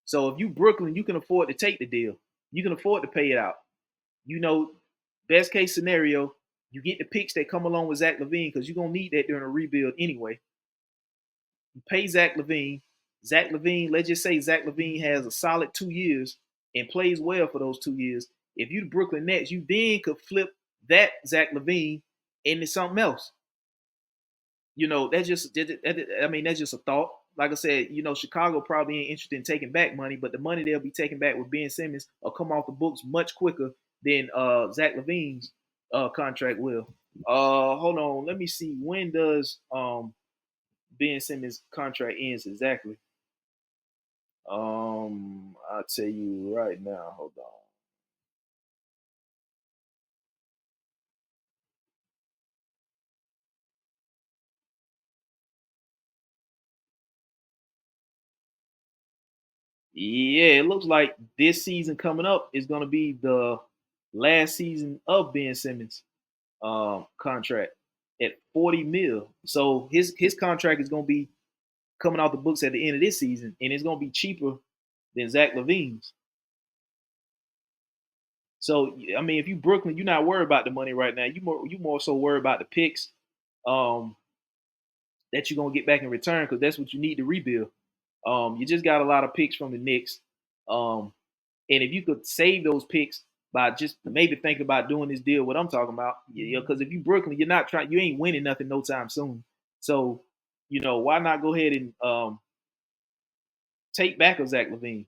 So if you Brooklyn, you can afford to take the deal. You can afford to pay it out. You know, best case scenario, you get the picks that come along with Zach LaVine because you're gonna need that during a rebuild anyway. You pay Zach LaVine. Zach LaVine, let's just say Zach LaVine has a solid 2 years and plays well for those 2 years. If you the Brooklyn Nets, you then could flip that Zach LaVine into something else. You know, that's just I mean, that's just a thought. Like I said, you know, Chicago probably ain't interested in taking back money, but the money they'll be taking back with Ben Simmons will come off the books much quicker than Zach LaVine's contract will. Hold on, let me see, when does Ben Simmons contract ends exactly? I'll tell you right now. Hold on. Yeah, it looks like this season coming up is going to be the last season of Ben Simmons' contract at 40 mil. So his contract is going to be coming out the books at the end of this season, and it's going to be cheaper than Zach LaVine's. So I mean, if you Brooklyn, you're not worried about the money right now. You more so worried about the picks um, that you're gonna get back in return because that's what you need to rebuild. You just got a lot of picks from the Knicks, um, and if you could save those picks by just maybe thinking about doing this deal, what I'm talking about, because if you Brooklyn, you're not trying, you ain't winning nothing no time soon. So, you know, why not go ahead and take back a Zach LaVine?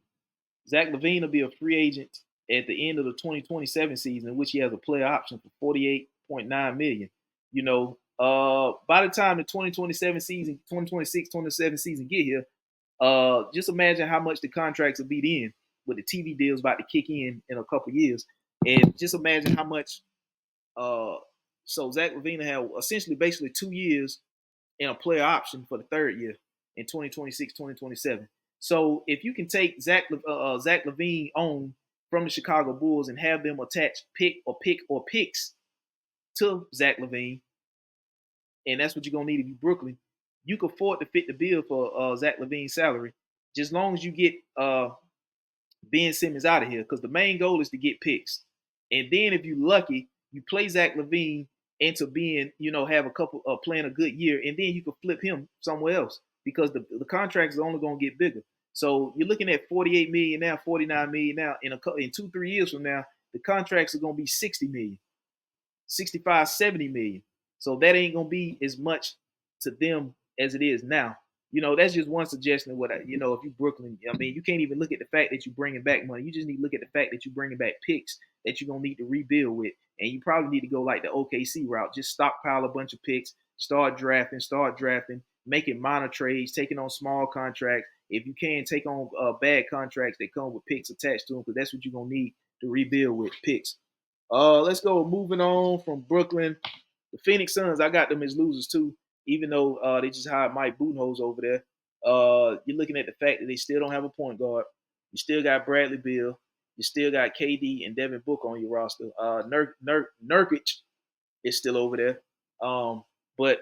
Zach LaVine will be a free agent at the end of the 2027 season, in which he has a player option for 48.9 million. You know, by the time the 2027 season, 2026, 27 season get here, just imagine how much the contracts will be then with the TV deals about to kick in a couple years, and just imagine how much. Uh, so Zach LaVine had essentially basically 2 years and a player option for the third year in 2026, 2027. So if you can take Zach LaVine on from the Chicago Bulls and have them attach picks to Zach LaVine, and that's what you're gonna need if you Brooklyn, you can afford to fit the bill for Zach LaVine's salary, just long as you get Ben Simmons out of here, because the main goal is to get picks. And then if you're lucky, you play Zach LaVine into being, you know, have a couple playing a good year, and then you can flip him somewhere else because the contract is only going to get bigger. So you're looking at 48 million now, 49 million now. In 2-3 years from now, the contracts are going to be 60 million, 65, 70 million. So that ain't gonna be as much to them as it is now. You know, that's just one suggestion of what you know. If you Brooklyn, I mean, you can't even look at the fact that you're bringing back money. You just need to look at the fact that you're bringing back picks that you're gonna need to rebuild with, and you probably need to go like the OKC route. Just stockpile a bunch of picks, start drafting, making minor trades, taking on small contracts. If you can, take on bad contracts that come with picks attached to them, because that's what you're gonna need to rebuild with picks. Let's go. Moving on from Brooklyn, the Phoenix Suns. I got them as losers too, even though they just hired Mike Budenholzer over there. You're looking at the fact that they still don't have a point guard. You still got Bradley Beal. You still got KD and Devin Booker on your roster. Nurkic is still over there. But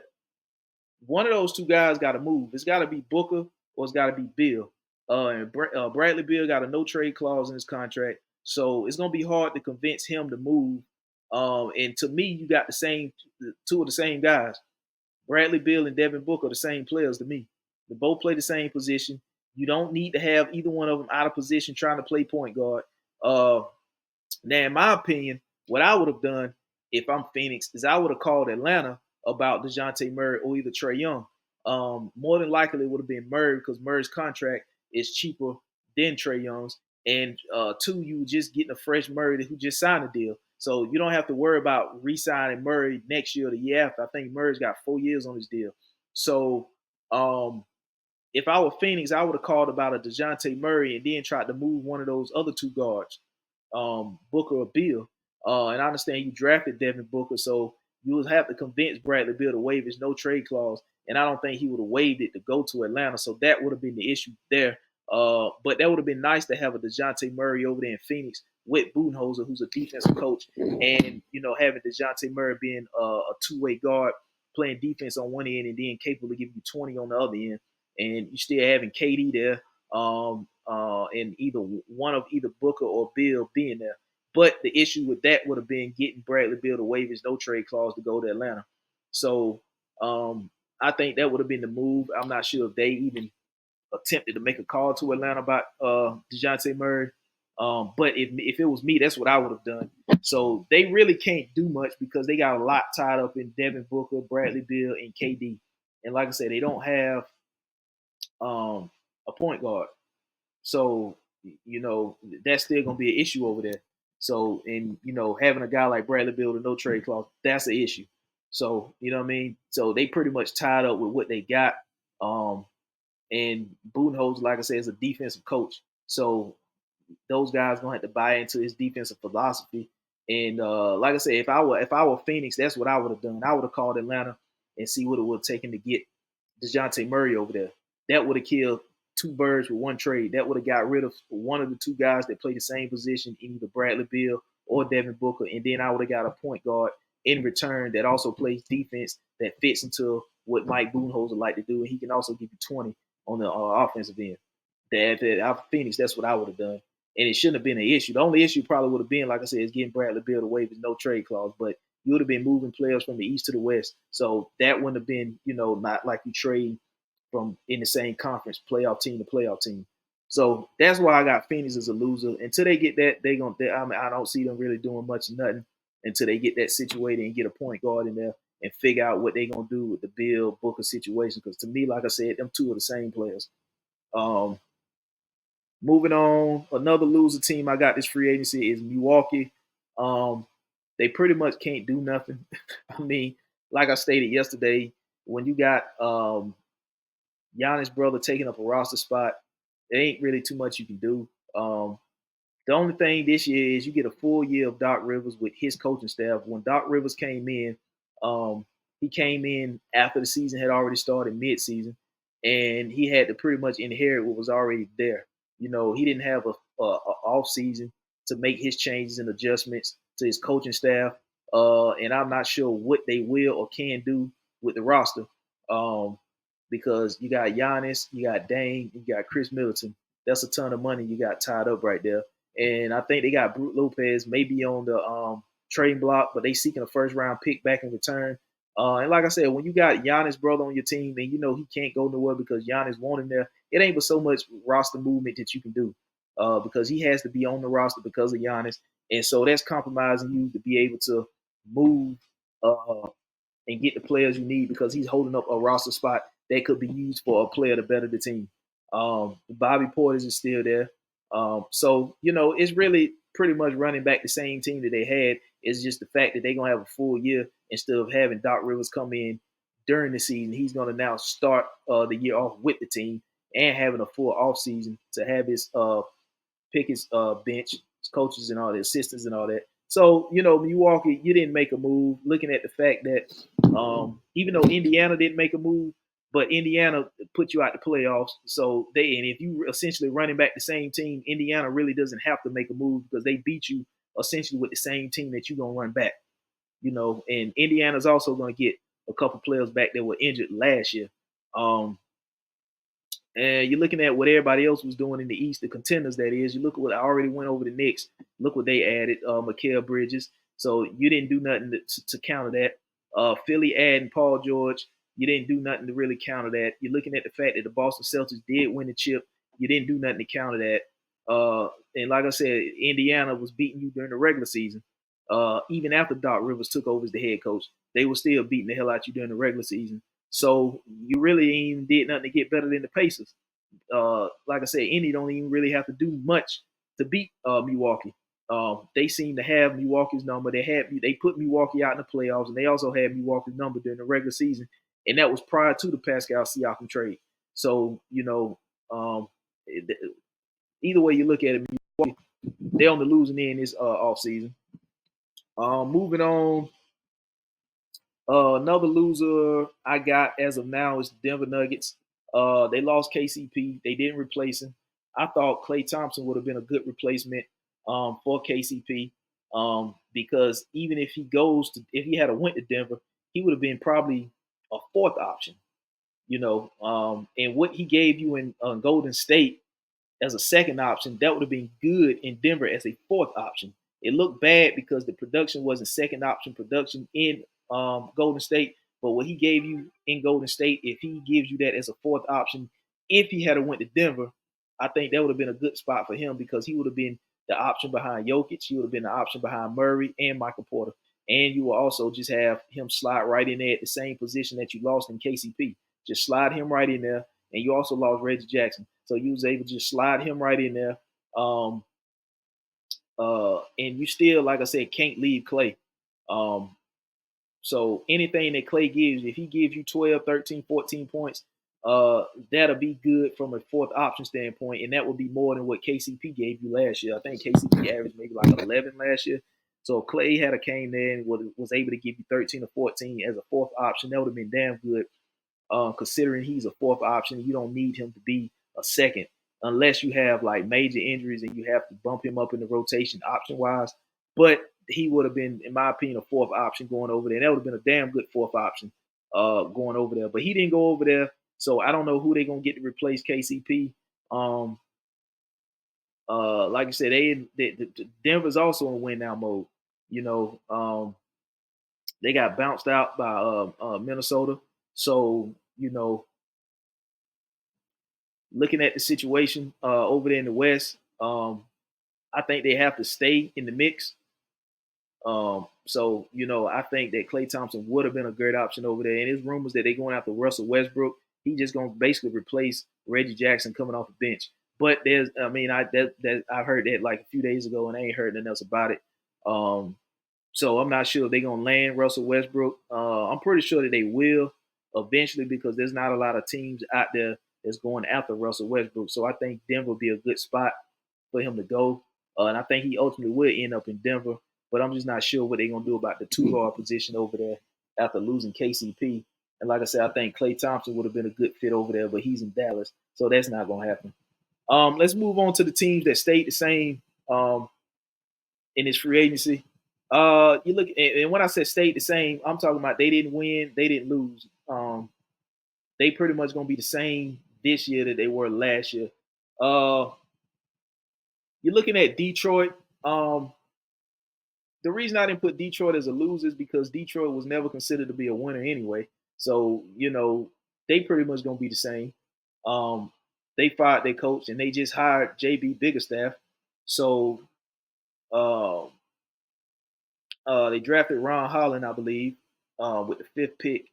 one of those two guys got to move. It's got to be Booker or it's got to be Bill. Bradley Beal got a no trade clause in his contract, so it's gonna be hard to convince him to move. And to me, you got two of the same guys. Bradley Beal and Devin Booker are the same players to me. They both play the same position. You don't need to have either one of them out of position trying to play point guard. Uh, Now, in my opinion, what I would have done if I'm Phoenix is I would have called Atlanta about DeJounte Murray or either Trae Young. More than likely, it would have been Murray because Murray's contract is cheaper than Trae Young's. And two, you just getting a fresh Murray who just signed a deal. So you don't have to worry about re-signing Murray next year or the year after. I think Murray's got 4 years on his deal. So if I were Phoenix, I would have called about a DeJounte Murray and then tried to move one of those other two guards, Booker or Beal. And I understand you drafted Devin Booker, so you would have to convince Bradley Beal to waive his no trade clause. And I don't think he would have waived it to go to Atlanta. So that would have been the issue there. But that would have been nice to have a DeJounte Murray over there in Phoenix with Budenholzer, who's a defensive coach, and having DeJounte Murray being a two-way guard, playing defense on one end and then capable of giving you 20 on the other end, and you still having KD there, and either one of either Booker or Bill being there. But the issue with that would have been getting Bradley Beal to waive his no trade clause to go to Atlanta. So I think that would have been the move. I'm not sure if they even attempted to make a call to Atlanta about DeJounte Murray. But if it was me, that's what I would have done. So they really can't do much because they got a lot tied up in Devin Booker, Bradley Beal, and KD. And like I said, they don't have a point guard. So, that's still gonna be an issue over there. So, and having a guy like Bradley Beal with no trade clause, that's an issue. So, you know what I mean? So they pretty much tied up with what they got. And Budenholzer, like I said, is a defensive coach. So those guys gonna have to buy into his defensive philosophy. And like I said, if I were Phoenix, that's what I would have done. I would have called Atlanta and see what it would have taken to get DeJounte Murray over there. That would have killed two birds with one trade. That would have got rid of one of the two guys that play the same position in either Bradley Beal or Devin Booker, and then I would have got a point guard in return that also plays defense that fits into what Mike Budenholzer like to do, and he can also give you 20 on the offensive end. That Phoenix, that's what I would have done, and it shouldn't have been an issue. The only issue probably would have been, like I said, is getting Bradley Beal to waive his no trade clause, but you would have been moving players from the east to the west, so that wouldn't have been, not like you trade from in the same conference, playoff team to playoff team. So that's why I got Phoenix as a loser. Until they get that, I don't see them really doing much of nothing until they get that situated and get a point guard in there and figure out what they're gonna do with the Bill Booker situation. Because to me, like I said, them two are the same players. Um, Moving on, another loser team I got this free agency is Milwaukee. Um, they pretty much can't do nothing. I mean, like I stated yesterday, when you got Giannis' brother taking up a roster spot, there ain't really too much you can do. The only thing this year is you get a full year of Doc Rivers with his coaching staff. When Doc Rivers came in, he came in after the season had already started mid-season, and he had to pretty much inherit what was already there. He didn't have a off season to make his changes and adjustments to his coaching staff, and I'm not sure what they will or can do with the roster. Um, because you got Giannis, you got Dame, you got Chris Middleton. That's a ton of money you got tied up right there. And I think they got Brook Lopez maybe on the trading block, but they seeking a first round pick back in return. And like I said, when you got Giannis' brother on your team and he can't go nowhere because Giannis won't him there, it ain't but so much roster movement that you can do because he has to be on the roster because of Giannis. And so that's compromising you to be able to move uh, and get the players you need because he's holding up a roster spot that could be used for a player to better the team. Bobby Portis is still there. So, it's really pretty much running back the same team that they had. It's just the fact that they're going to have a full year instead of having Doc Rivers come in during the season. He's going to now start the year off with the team and having a full off season to have his pick his bench, his coaches and all the assistants and all that. So, Milwaukee, you didn't make a move. Looking at the fact that even though Indiana didn't make a move, but Indiana put you out the playoffs. So and if you essentially running back the same team, Indiana really doesn't have to make a move because they beat you essentially with the same team that you're gonna run back. And Indiana's also gonna get a couple players back that were injured last year. And you're looking at what everybody else was doing in the East, the contenders that is. You look at what I already went over the Knicks. Look what they added, Mikal Bridges. So you didn't do nothing to counter that. Philly adding Paul George. You didn't do nothing to really counter that. You're looking at the fact that the Boston Celtics did win the chip You didn't do nothing to counter that. And like I said, Indiana was beating you during the regular season. Even after Doc Rivers took over as the head coach, they were still beating the hell out you during the regular season. So you really ain't even did nothing to get better than the Pacers. Like I said, Indy don't even really have to do much to beat Milwaukee. They seem to have Milwaukee's number. They put Milwaukee out in the playoffs, and they also had Milwaukee's number during the regular season, and that was prior to the Pascal Siakam trade. So um, either way you look at it, Milwaukee, they're on the losing end this offseason. Moving on, another loser I got as of now is the Denver Nuggets. They lost KCP. They didn't replace him. I thought Klay Thompson would have been a good replacement for KCP because even if he had a went to Denver, he would have been probably a fourth option. And what he gave you in Golden State as a second option, that would have been good in Denver as a fourth option. It looked bad because the production wasn't second option production in Golden State. But what he gave you in Golden State, if he gives you that as a fourth option, if he had went to Denver, I think that would have been a good spot for him because he would have been the option behind Jokic. He would have been the option behind Murray and Michael Porter. And you will also just have him slide right in there at the same position that you lost in KCP. Just slide him right in there. And you also lost Reggie Jackson. So you was able to just slide him right in there. And you still, like I said, can't leave Klay. So anything that Klay gives, if he gives you 12, 13, 14 points, that'll be good from a fourth option standpoint, and that would be more than what KCP gave you last year. I think KCP averaged maybe like 11 last year. So if Klay had a came there and was able to give you 13 or 14 as a fourth option, that would have been damn good. Considering he's a fourth option, you don't need him to be a second unless you have like major injuries and you have to bump him up in the rotation option wise. But he would have been, in my opinion, a fourth option going over there. And that would have been a damn good fourth option going over there. But he didn't go over there. So I don't know who they're going to get to replace KCP. Like I said, Denver's also in win now mode. They got bounced out by Minnesota. So, looking at the situation over there in the West, I think they have to stay in the mix. I think that Klay Thompson would have been a great option over there. And there's rumors that they're going after Russell Westbrook. He's just going to basically replace Reggie Jackson coming off the bench. But I've heard that like a few days ago, and I ain't heard nothing else about it. So I'm not sure if they're going to land Russell Westbrook. I'm pretty sure that they will eventually because there's not a lot of teams out there that's going after Russell Westbrook. So I think Denver will be a good spot for him to go. And I think he ultimately will end up in Denver. But I'm just not sure what they're going to do about the two-guard position over there after losing KCP. And like I said, I think Klay Thompson would have been a good fit over there, but he's in Dallas. So that's not going to happen. Let's move on to the teams that stayed the same in this free agency. You look, and when I said stayed the same, I'm talking about they didn't win, they didn't lose. They pretty much gonna be the same this year that they were last year. You're looking at Detroit. The reason I didn't put Detroit as a loser is because Detroit was never considered to be a winner anyway. So they pretty much gonna be the same. They fired their coach and they just hired JB Biggerstaff. So they drafted Ron Holland, I believe, with the fifth pick.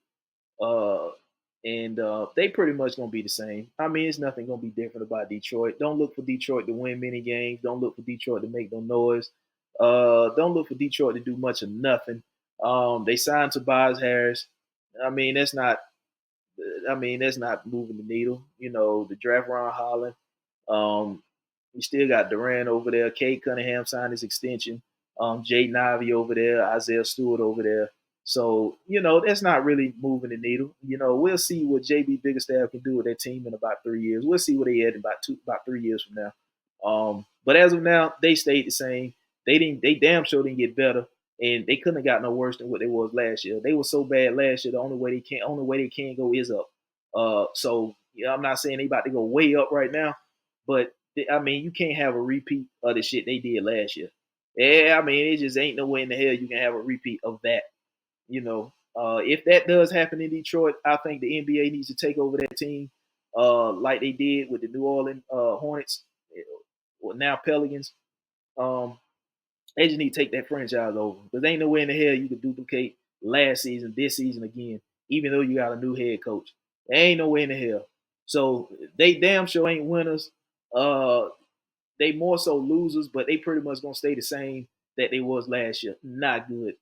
And they pretty much gonna be the same. I mean, it's nothing gonna be different about Detroit. Don't look for Detroit to win many games. Don't look for Detroit to make no noise. Don't look for Detroit to do much of nothing. They signed Tobias Harris. I mean, that's not. That's not moving the needle. The draft Ron Holland. You still got Durant over there. Cade Cunningham signed his extension. Jay Ivey over there. Isaiah Stewart over there. So, that's not really moving the needle. We'll see what JB Biggerstaff can do with that team in about 3 years. We'll see what they had in about 3 years from now. But as of now, they stayed the same. They damn sure didn't get better. And they couldn't have got no worse than what they was last year. They were so bad last year. The only way they can go is up. I'm not saying they about to go way up right now, but you can't have a repeat of the shit they did last year. Yeah, it just ain't no way in the hell you can have a repeat of that. If that does happen in Detroit, I think the NBA needs to take over that team. like they did with the New Orleans Hornets or now Pelicans. Um, they just need to take that franchise over because there ain't no way in the hell you can duplicate last season, this season again, even though you got a new head coach. There ain't no way in the hell. So they damn sure ain't winners. Uh, they more so losers, but they pretty much gonna stay the same that they was last year. Not good.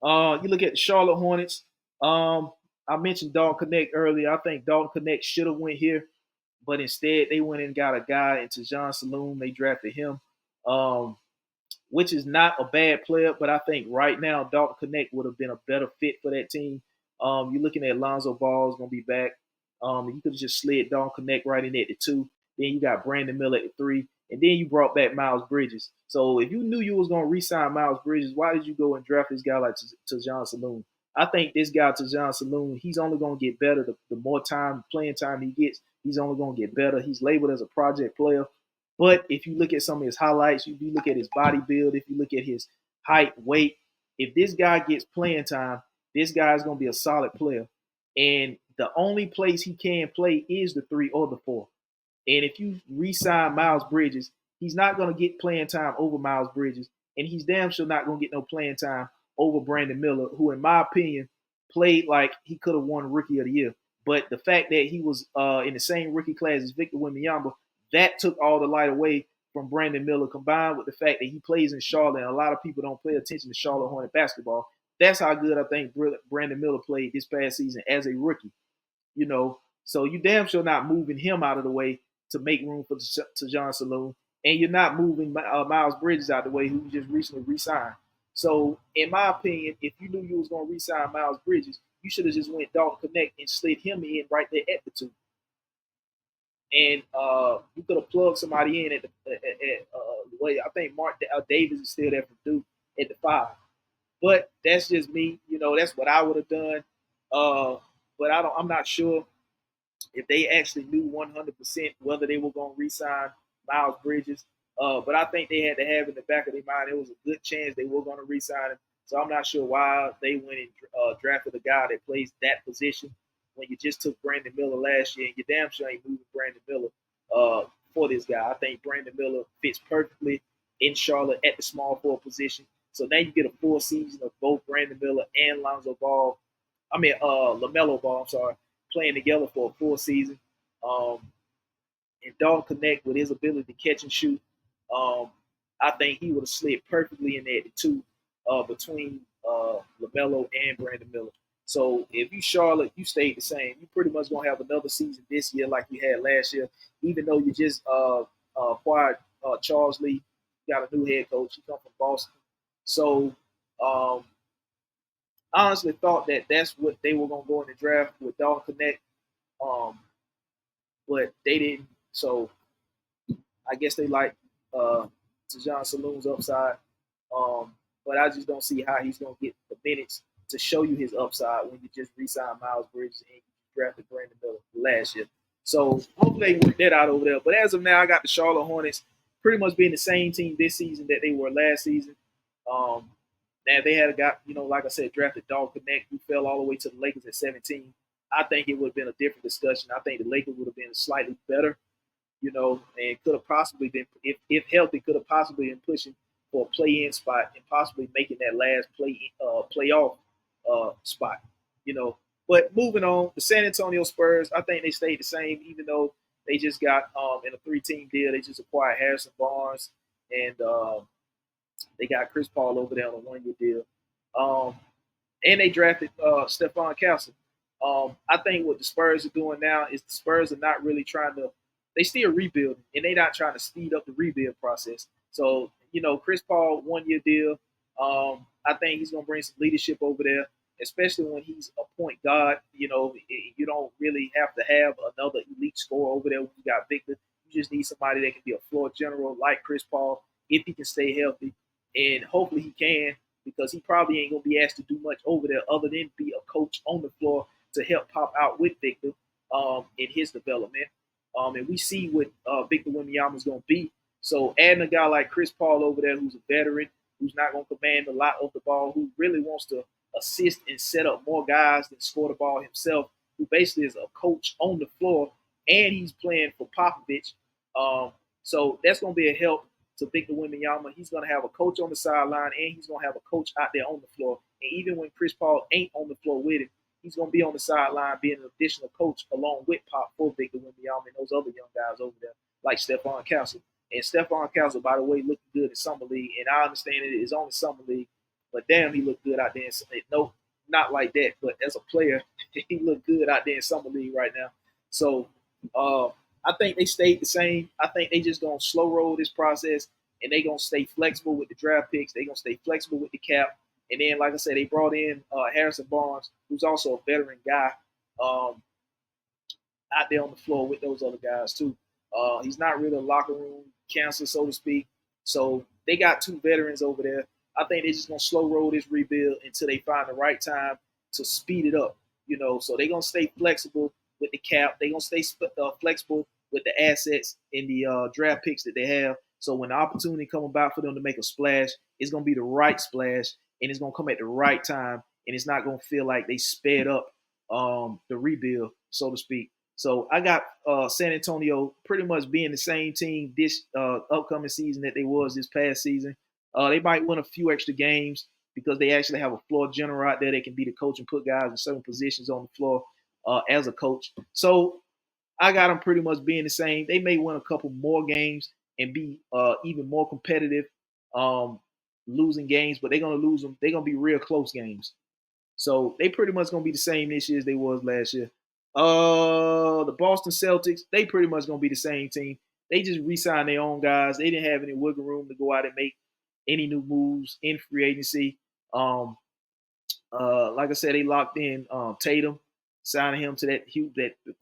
You look at the Charlotte Hornets. Um, I mentioned Dalton Connect earlier. I think Dalton Connect should have went here, but instead they went and got a guy into John Saloon. They drafted him. Um, which is not a bad player, but I think right now Dalton Connect would have been a better fit for that team. You're looking at Lonzo Ball is going to be back. You could have just slid Dalton Connect right in at the 2. Then you got Brandon Miller at the 3, and then you brought back Miles Bridges. So if you knew you was going to re-sign Miles Bridges, why did you go and draft this guy like Tajon Saloon? I think this guy Tajon Saloon, he's only going to get better the more playing time he gets. He's only going to get better. He's labeled as a project player. But if you look at some of his highlights, if you look at his body build, if you look at his height, weight, if this guy gets playing time, this guy is going to be a solid player. And the only place he can play is the 3 or the 4. And if you re-sign Miles Bridges, he's not going to get playing time over Miles Bridges, and he's damn sure not going to get no playing time over Brandon Miller, who, in my opinion, played like he could have won Rookie of the Year. But the fact that he was in the same rookie class as Victor Wembanyama, that took all the light away from Brandon Miller, combined with the fact that he plays in Charlotte, and a lot of people don't pay attention to Charlotte Hornet basketball. That's how good I think Brandon Miller played this past season as a rookie. So you damn sure not moving him out of the way to make room for John Saloon, and you're not moving Miles Bridges out of the way, who just recently re-signed. So, in my opinion, if you knew you was going to re-sign Miles Bridges, you should have just went Dalton Connect and slid him in right there at the 2. And you could have plugged somebody in at the way. I think Mark Davis is still there for Duke at the 5. But that's just me. That's what I would have done. But I'm not sure if they actually knew 100% whether they were going to re-sign Miles Bridges. But I think they had to have in the back of their mind it was a good chance they were going to re-sign him. So I'm not sure why they went and drafted a guy that plays that position when you just took Brandon Miller last year, and you damn sure ain't moving Brandon Miller for this guy. I think Brandon Miller fits perfectly in Charlotte at the small forward position. So now you get a full season of both Brandon Miller and LaMelo Ball, I'm sorry, playing together for a full season. And Dalton Connect, with his ability to catch and shoot, I think he would have slid perfectly in there too, between LaMelo and Brandon Miller. So if you Charlotte, you stayed the same. You pretty much gonna have another season this year like you had last year, even though you just acquired Charles Lee, got a new head coach. He come from Boston. So um, I honestly thought that that's what they were gonna go in the draft with Dalton Connect. Um, but they didn't. So I guess they like Tajon Saloon's upside. Um, but I just don't see how he's going to get the minutes to show you his upside when you just re-sign Miles Bridges and you drafted Brandon Miller last year. So hopefully they work that out over there. But as of now, I got the Charlotte Hornets pretty much being the same team this season that they were last season. Now, if they had got, like I said, drafted Dalton Connect, who fell all the way to the Lakers at 17, I think it would have been a different discussion. I think the Lakers would have been slightly better, and could have possibly been, if healthy, could have possibly been pushing for a play-in spot and possibly making that last playoff spot, you know. But moving on, the San Antonio Spurs, I think they stayed the same, even though they just got in a 3-team deal. They just acquired Harrison Barnes, and they got Chris Paul over there on a 1-year deal. And they drafted Stephon Castle. I think what the Spurs are doing now is the Spurs are not really trying to. They still rebuilding, and they're not trying to speed up the rebuild process. So, Chris Paul 1-year deal. I think he's going to bring some leadership over there, especially when he's a point guard. You don't really have to have another elite scorer over there when you got Victor. You just need somebody that can be a floor general like Chris Paul if he can stay healthy, and hopefully he can, because he probably ain't going to be asked to do much over there other than be a coach on the floor to help pop out with Victor in his development. And we see what Victor Wembanyama is going to be. So adding a guy like Chris Paul over there, who's a veteran, who's not going to command a lot of the ball, who really wants to assist and set up more guys than score the ball himself, who basically is a coach on the floor and he's playing for Popovich. Um, so that's going to be a help to Victor Wembanyama. He's going to have a coach on the sideline, and he's going to have a coach out there on the floor. And even when Chris Paul ain't on the floor with him, he's going to be on the sideline being an additional coach along with Pop for Victor Wembanyama and those other young guys over there, like Stephon Castle. And Stephon Castle, by the way, looked good in Summer League. And I understand it is only Summer League, but damn, he looked good out there. No, not like that, but as a player, he looked good out there in Summer League right now. So uh, I think they stayed the same. I think they just gonna slow roll this process, and they gonna stay flexible with the draft picks. They gonna stay flexible with the cap. And then, like I said, they brought in Harrison Barnes, who's also a veteran guy, um, out there on the floor with those other guys too. He's not really a locker room cancer, so to speak. So they got two veterans over there. I think they're just gonna slow roll this rebuild until they find the right time to speed it up. So they're gonna stay flexible with the cap. They're gonna stay flexible with the assets and the draft picks that they have. So when the opportunity come about for them to make a splash, it's gonna be the right splash, and it's gonna come at the right time, and it's not gonna feel like they sped up the rebuild, so to speak. So I got San Antonio pretty much being the same team this upcoming season that they was this past season. They might win a few extra games because they actually have a floor general out there that can be the coach and put guys in certain positions on the floor as a coach. So I got them pretty much being the same. They may win a couple more games and be even more competitive, um, losing games, but they're gonna lose them. They're gonna be real close games. So they pretty much gonna be the same this year as they was last year. The Boston Celtics, they pretty much gonna be the same team. They just re-signed their own guys. They didn't have any wiggle room to go out and make any new moves in free agency. Like I said, they locked in Tatum, signing him to that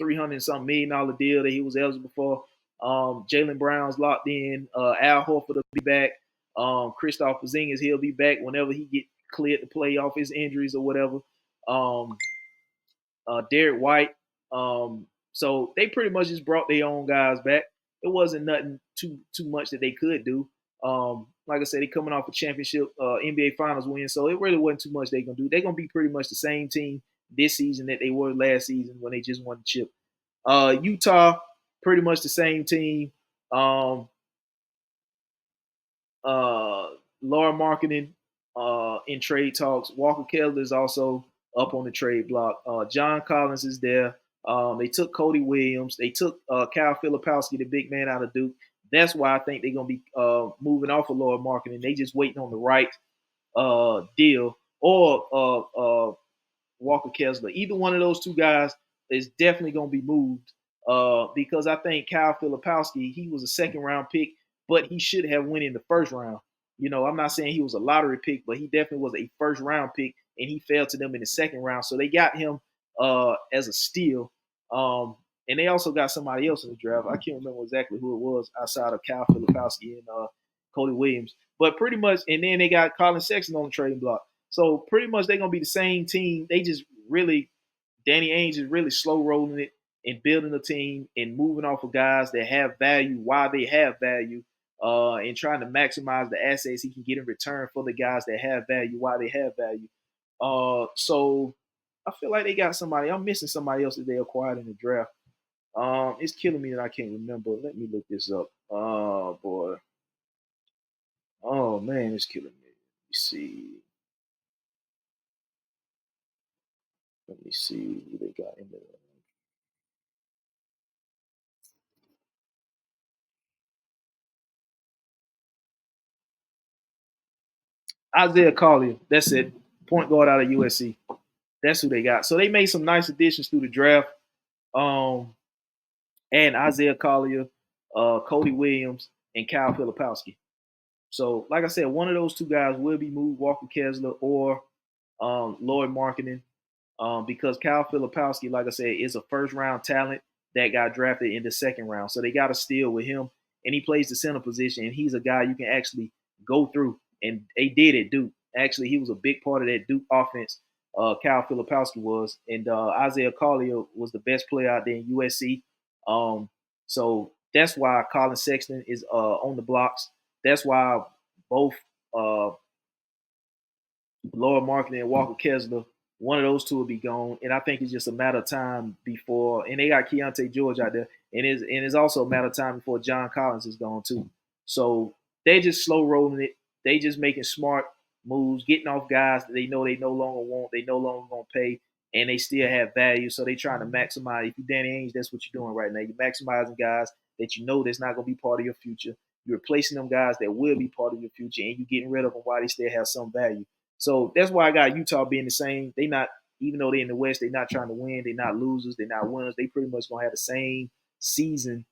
$300 something million deal that he was eligible for. Jaylen Brown's locked in. Al Horford will be back. Kristaps Porzingis, he'll be back whenever he get cleared to play off his injuries or whatever. Um, Derek White. So they pretty much just brought their own guys back. It wasn't nothing too much that they could do. Like I said, they coming off a championship NBA Finals win, so it really wasn't too much they gonna do. They're gonna be pretty much the same team this season that they were last season when they just won the chip. Utah, pretty much the same team. Um, uh, Laura Marketing in trade talks. Walker Kessler is also up on the trade block. John Collins is there. They took Cody Williams. They took Kyle Filipowski, the big man out of Duke. That's why I think they're going to be moving off of Laura Marketing. They just waiting on the right deal or Walker Kessler. Either one of those two guys is definitely going to be moved because I think Kyle Filipowski, he was a second round pick, but he should have went in the first round. I'm not saying he was a lottery pick, but he definitely was a first round pick, and he fell to them in the second round. So they got him as a steal. And they also got somebody else in the draft. I can't remember exactly who it was outside of Kyle Filipowski and Cody Williams. But pretty much, and then they got Colin Sexton on the trading block. So pretty much they're gonna be the same team. They just really Danny Ainge is really slow rolling it and building a team and moving off of guys that have value while they have value, and trying to maximize the assets he can get in return for the guys that have value while they have value. So I feel like they got somebody. I'm missing somebody else that they acquired in the draft. It's killing me that I can't remember. Let me look this up. Oh boy. Oh man, it's killing me. Let me see. Let me see who they got in there. Isaiah Collier. That's it. Point guard out of USC. That's who they got. So they made some nice additions through the draft. Um, and Isaiah Collier, Cody Williams, and Kyle Filipowski. So, like I said, one of those two guys will be moved, Walker Kessler or Lloyd Marketing, because Kyle Filipowski, like I said, is a first round talent that got drafted in the second round. So they got to steal with him, and he plays the center position, and he's a guy you can actually go through. And they did at Duke. Actually, he was a big part of that Duke offense. Kyle Filipowski was, and Isaiah Collier was the best player out there in USC. Um, so that's why Colin Sexton is on the blocks. That's why both Laura Marketing and Walker Kessler one of those two will be gone, and I think it's just a matter of time before. And they got Keontae George out there, and it's also a matter of time before John Collins is gone too. So they just slow rolling it. They just making smart moves, getting off guys that they know they no longer want, they no longer gonna pay, and they still have value. So they trying to maximize. If you Danny Ainge, that's what you're doing right now. You're maximizing guys that you know that's not gonna be part of your future. You're replacing them guys that will be part of your future, and you're getting rid of them while they still have some value. So that's why I got Utah being the same. They not, even though they're in the West, they're not trying to win. They're not losers. They're not winners. They pretty much gonna have the same season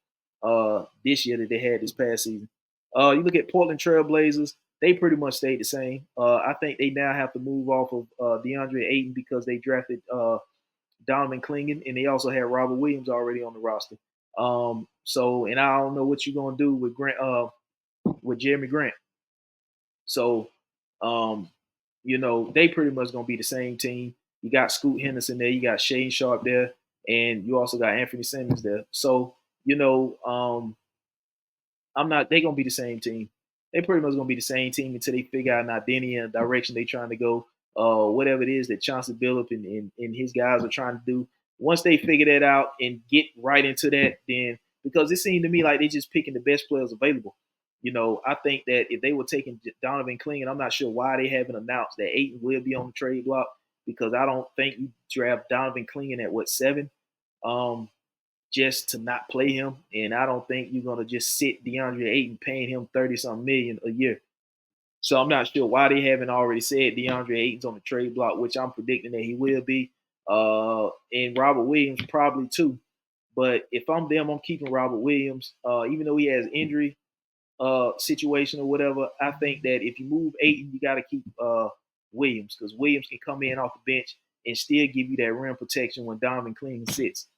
this year that they had this past season. You look at Portland Trailblazers, they pretty much stayed the same. I think they now have to move off of DeAndre Ayton because they drafted Donovan Clingan, and they also had Robert Williams already on the roster. So, and I don't know what you're gonna do with Grant, with Jeremy Grant. So, um, they pretty much gonna be the same team. You got Scoot Henderson there, you got Shane Sharp there, and you also got Anthony Simmons there. So, you know, I'm not. They gonna be the same team. They pretty much gonna be the same team until they figure out an identity and a direction they trying to go. Whatever it is that Chauncey Billups and his guys are trying to do. Once they figure that out and get right into that, then because it seemed to me like they just picking the best players available. I think that if they were taking Donovan Clingan, I'm not sure why they haven't announced that Ayton will be on the trade block because I don't think you draft Donovan Clingan at what 7. Um, just to not play him. And I don't think you're gonna just sit DeAndre Ayton paying him 30-something million a year. So I'm not sure why they haven't already said DeAndre Ayton's on the trade block, which I'm predicting that he will be. And Robert Williams probably too. But if I'm them, I'm keeping Robert Williams. Even though he has injury situation or whatever, I think that if you move Ayton, you got to keep Williams because Williams can come in off the bench and still give you that rim protection when Donovan Clingan sits.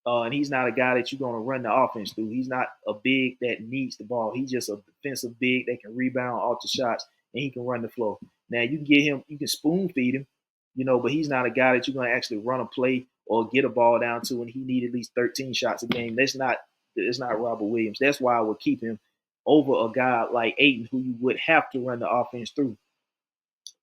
And he's not a guy that you're going to run the offense through. He's not a big that needs the ball. He's just a defensive big that can rebound off the shots and he can run the floor. Now you can get him, you can spoon feed him, but he's not a guy that you're going to actually run a play or get a ball down to and he need at least 13 shots a game. It's not Robert Williams. That's why I would keep him over a guy like Ayton who you would have to run the offense through.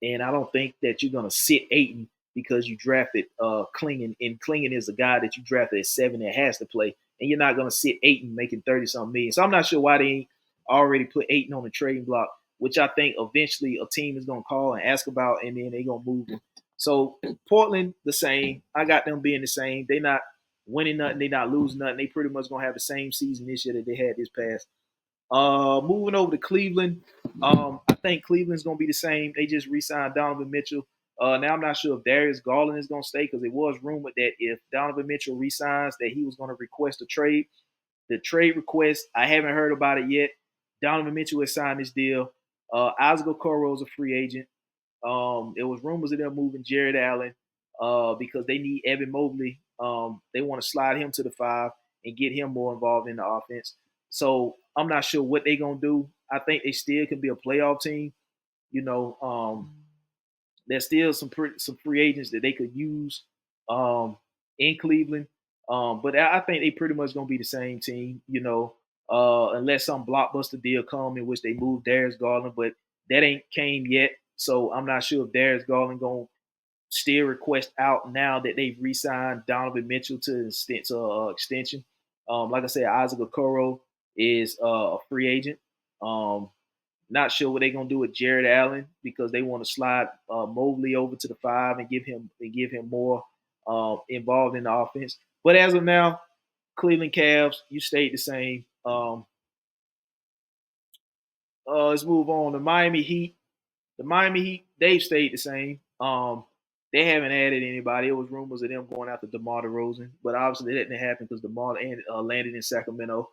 And I don't think that you're going to sit Ayton because you drafted Clingan, and Clingan is a guy that you drafted at 7 that has to play, and you're not going to sit Ayton making 30-something million. So I'm not sure why they ain't already put Ayton on the trading block, which I think eventually a team is going to call and ask about, and then they're going to move him. So Portland, the same. I got them being the same. They're not winning nothing. They're not losing nothing. They pretty much going to have the same season this year that they had this past. Moving over to Cleveland, I think Cleveland's gonna be the same. They just re-signed Donovan Mitchell. Now I'm not sure if Darius Garland is gonna stay because it was rumored that if Donovan Mitchell resigns, that he was gonna request a trade. The trade request, I haven't heard about it yet. Donovan Mitchell has signed this deal. Isaac Okoro is a free agent. There was rumors of them moving Jared Allen because they need Evan Mobley. They want to slide him to the 5 and get him more involved in the offense. So I'm not sure what they're gonna do. I think they still can be a playoff team. There's still some free agents that they could use in Cleveland. But I think they pretty much gonna be the same team. Unless some blockbuster deal come in which they move Darius Garland, but that ain't came yet. So I'm not sure if Darius Garland gonna still request out now that they've re-signed Donovan Mitchell to extension. Like I said, Isaac Okoro is a free agent. Not sure what they're gonna do with Jared Allen because they want to slide Mobley over to the 5 and give him more involved in the offense. But as of now, Cleveland Cavs, you stayed the same. Let's move on. The Miami Heat, they've stayed the same. They haven't added anybody. It was rumors of them going after DeMar DeRozan, but obviously that didn't happen because DeMar landed in Sacramento.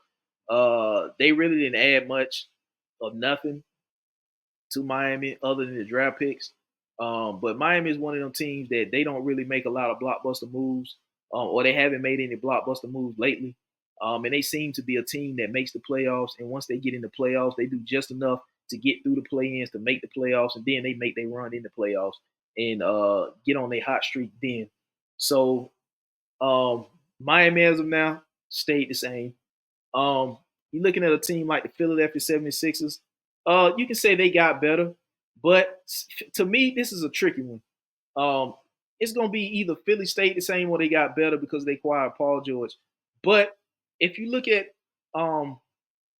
They really didn't add much of nothing to Miami other than the draft picks. But Miami is one of them teams that they don't really make a lot of blockbuster moves, or they haven't made any blockbuster moves lately. And they seem to be a team that makes the playoffs. And once they get in the playoffs, they do just enough to get through the play-ins to make the playoffs, and then they make their run in the playoffs and get on their hot streak then. So Miami as of now stayed the same. You're looking at a team like the Philadelphia 76ers. You can say they got better, but to me, this is a tricky one. it's gonna be either Philly stayed the same or they got better because they acquired Paul George. But if you look at um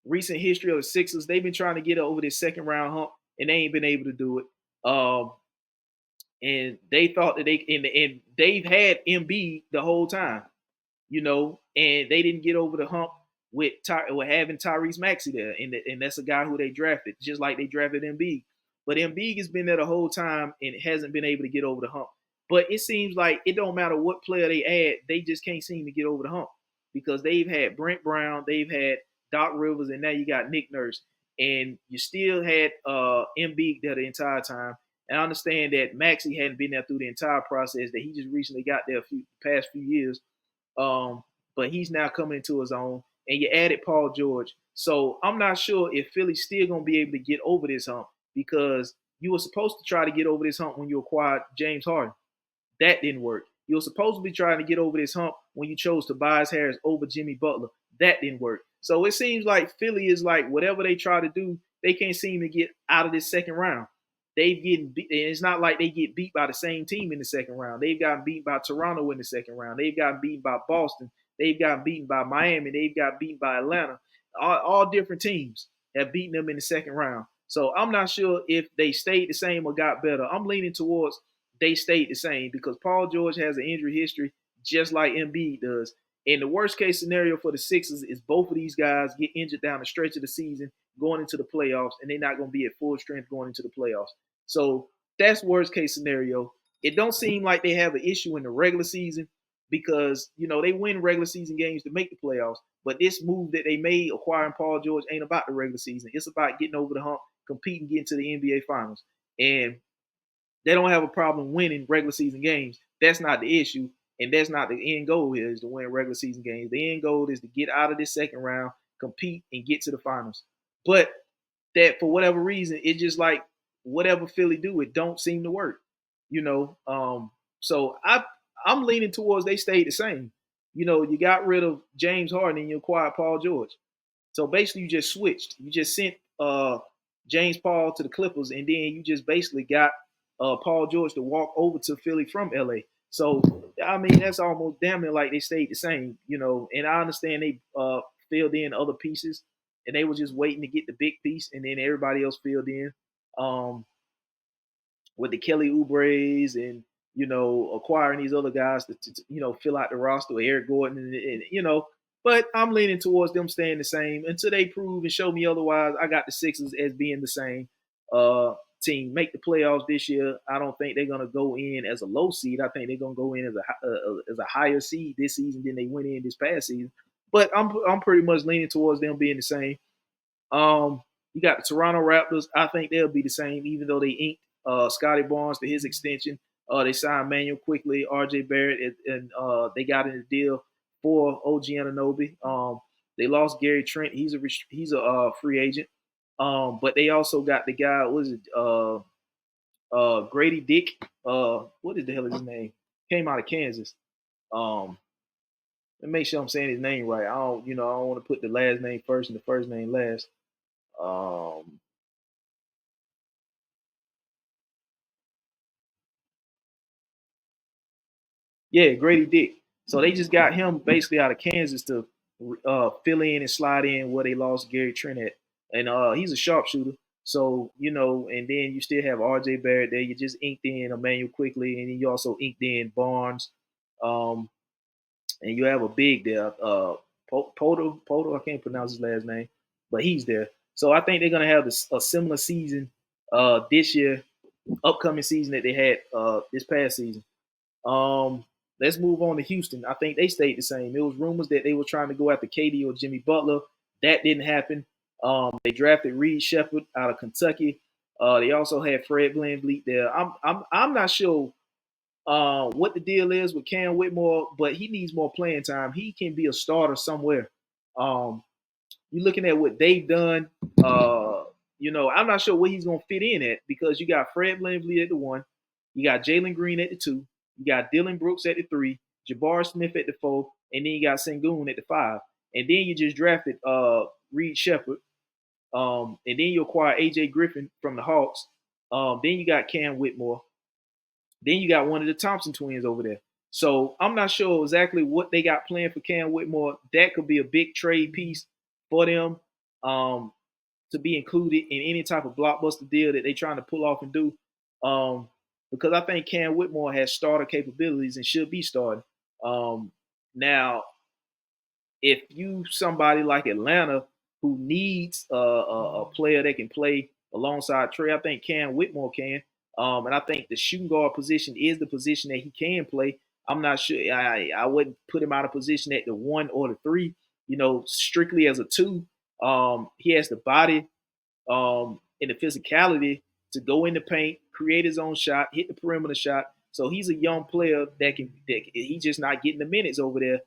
recent history of the Sixers, they've been trying to get over this second round hump and they ain't been able to do it. And they thought that and they've had Embiid the whole time, and they didn't get over the hump with having Tyrese Maxey there, and that's a guy who they drafted, just like they drafted Embiid. But Embiid has been there the whole time and hasn't been able to get over the hump. But it seems like it don't matter what player they add, they just can't seem to get over the hump because they've had Brent Brown, they've had Doc Rivers, and now you got Nick Nurse, and you still had Embiid there the entire time. And I understand that Maxey hadn't been there through the entire process; that he just recently got there past few years. Um, but he's now coming into his own. And you added Paul George. So I'm not sure if Philly's still going to be able to get over this hump because you were supposed to try to get over this hump when you acquired James Harden. That didn't work. You were supposed to be trying to get over this hump when you chose Tobias Harris over Jimmy Butler. That didn't work. So it seems like Philly is like whatever they try to do, they can't seem to get out of this second round. They've getting beat, and it's not like they get beat by the same team in the second round. They've gotten beat by Toronto in the second round. They've gotten beaten by Boston. They've gotten beaten by Miami. They've got beaten by Atlanta. All different teams have beaten them in the second round. So I'm not sure if they stayed the same or got better. I'm leaning towards they stayed the same because Paul George has an injury history just like Embiid does. And the worst case scenario for the Sixers is both of these guys get injured down the stretch of the season going into the playoffs, and they're not going to be at full strength going into the playoffs. So that's worst case scenario. It don't seem like they have an issue in the regular season because they win regular season games to make the playoffs. But this move that they made, acquiring Paul George, ain't about the regular season. It's about getting over the hump, competing, getting to the NBA Finals, and they don't have a problem winning regular season games. That's not the issue, and that's not the end goal here is to win regular season games. The end goal is to get out of this second round, compete, and get to the finals. But that for whatever reason, it's just like whatever Philly do, it don't seem to work. You know, so I'm leaning towards they stayed the same. You got rid of James Harden and you acquired Paul George. So basically, you just switched. You just sent James Paul to the Clippers, and then you just basically got Paul George to walk over to Philly from LA. So I mean, that's almost damn near like they stayed the same. And I understand they filled in other pieces, and they were just waiting to get the big piece, and then everybody else filled in. Um, with the Kelly Oubre's and acquiring these other guys to fill out the roster with Eric Gordon and. But I'm leaning towards them staying the same until they prove and show me otherwise. I got the Sixers as being the same team. Make the playoffs this year. I don't think they're gonna go in as a low seed. I think they're gonna go in as a higher seed this season than they went in this past season. But I'm pretty much leaning towards them being the same. You got the Toronto Raptors. I think they'll be the same, even though they inked Scotty Barnes to his extension. They signed Manuel quickly, R.J. Barrett, and they got in a deal for OG Anunoby. They lost Gary Trent. He's a free agent. But they also got the guy. What is it? Grady Dick. What is the hell is his name? Came out of Kansas. Let me make sure I'm saying his name right. I don't want to put the last name first and the first name last. Um, yeah, Grady Dick. So they just got him basically out of Kansas to fill in and slide in where they lost Gary Trent at, and he's a sharpshooter. So and then you still have R.J. Barrett there. You just inked in Emmanuel quickly, and then you also inked in Barnes, um, and you have a big there, Poto. I can't pronounce his last name, but he's there. So I think they're gonna have a similar season this year, upcoming season that they had this past season. Um, let's move on to Houston. I think they stayed the same. It was rumors that they were trying to go after KD or Jimmy Butler. That didn't happen. They drafted Reed Shepard out of Kentucky. They also had Fred VanVleet there. I'm not sure what the deal is with Cam Whitmore, but he needs more playing time. He can be a starter somewhere. Um, you're looking at what they've done. I'm not sure where he's going to fit in at because you got Fred VanVleet at the one, you got Jalen Green at the two, you got Dylan Brooks at the three, Jabbar Smith at the four, and then you got Sengun at the five. And then you just drafted Reed Shepard. And then you acquire AJ Griffin from the Hawks. Then you got Cam Whitmore. Then you got one of the Thompson twins over there. So I'm not sure exactly what they got planned for Cam Whitmore. That could be a big trade piece for them um, to be included in any type of blockbuster deal that they're trying to pull off and do. Um, because I think Cam Whitmore has starter capabilities and should be starting. Now, if you somebody like Atlanta who needs a player that can play alongside Trey, I think Cam Whitmore can. And I think the shooting guard position is the position that he can play. I'm not sure. I wouldn't put him out of position at the 1 or the 3. Strictly as a 2. He has the body and the physicality to go in the paint, create his own shot, hit the perimeter shot. So he's a young player he's just not getting the minutes over there.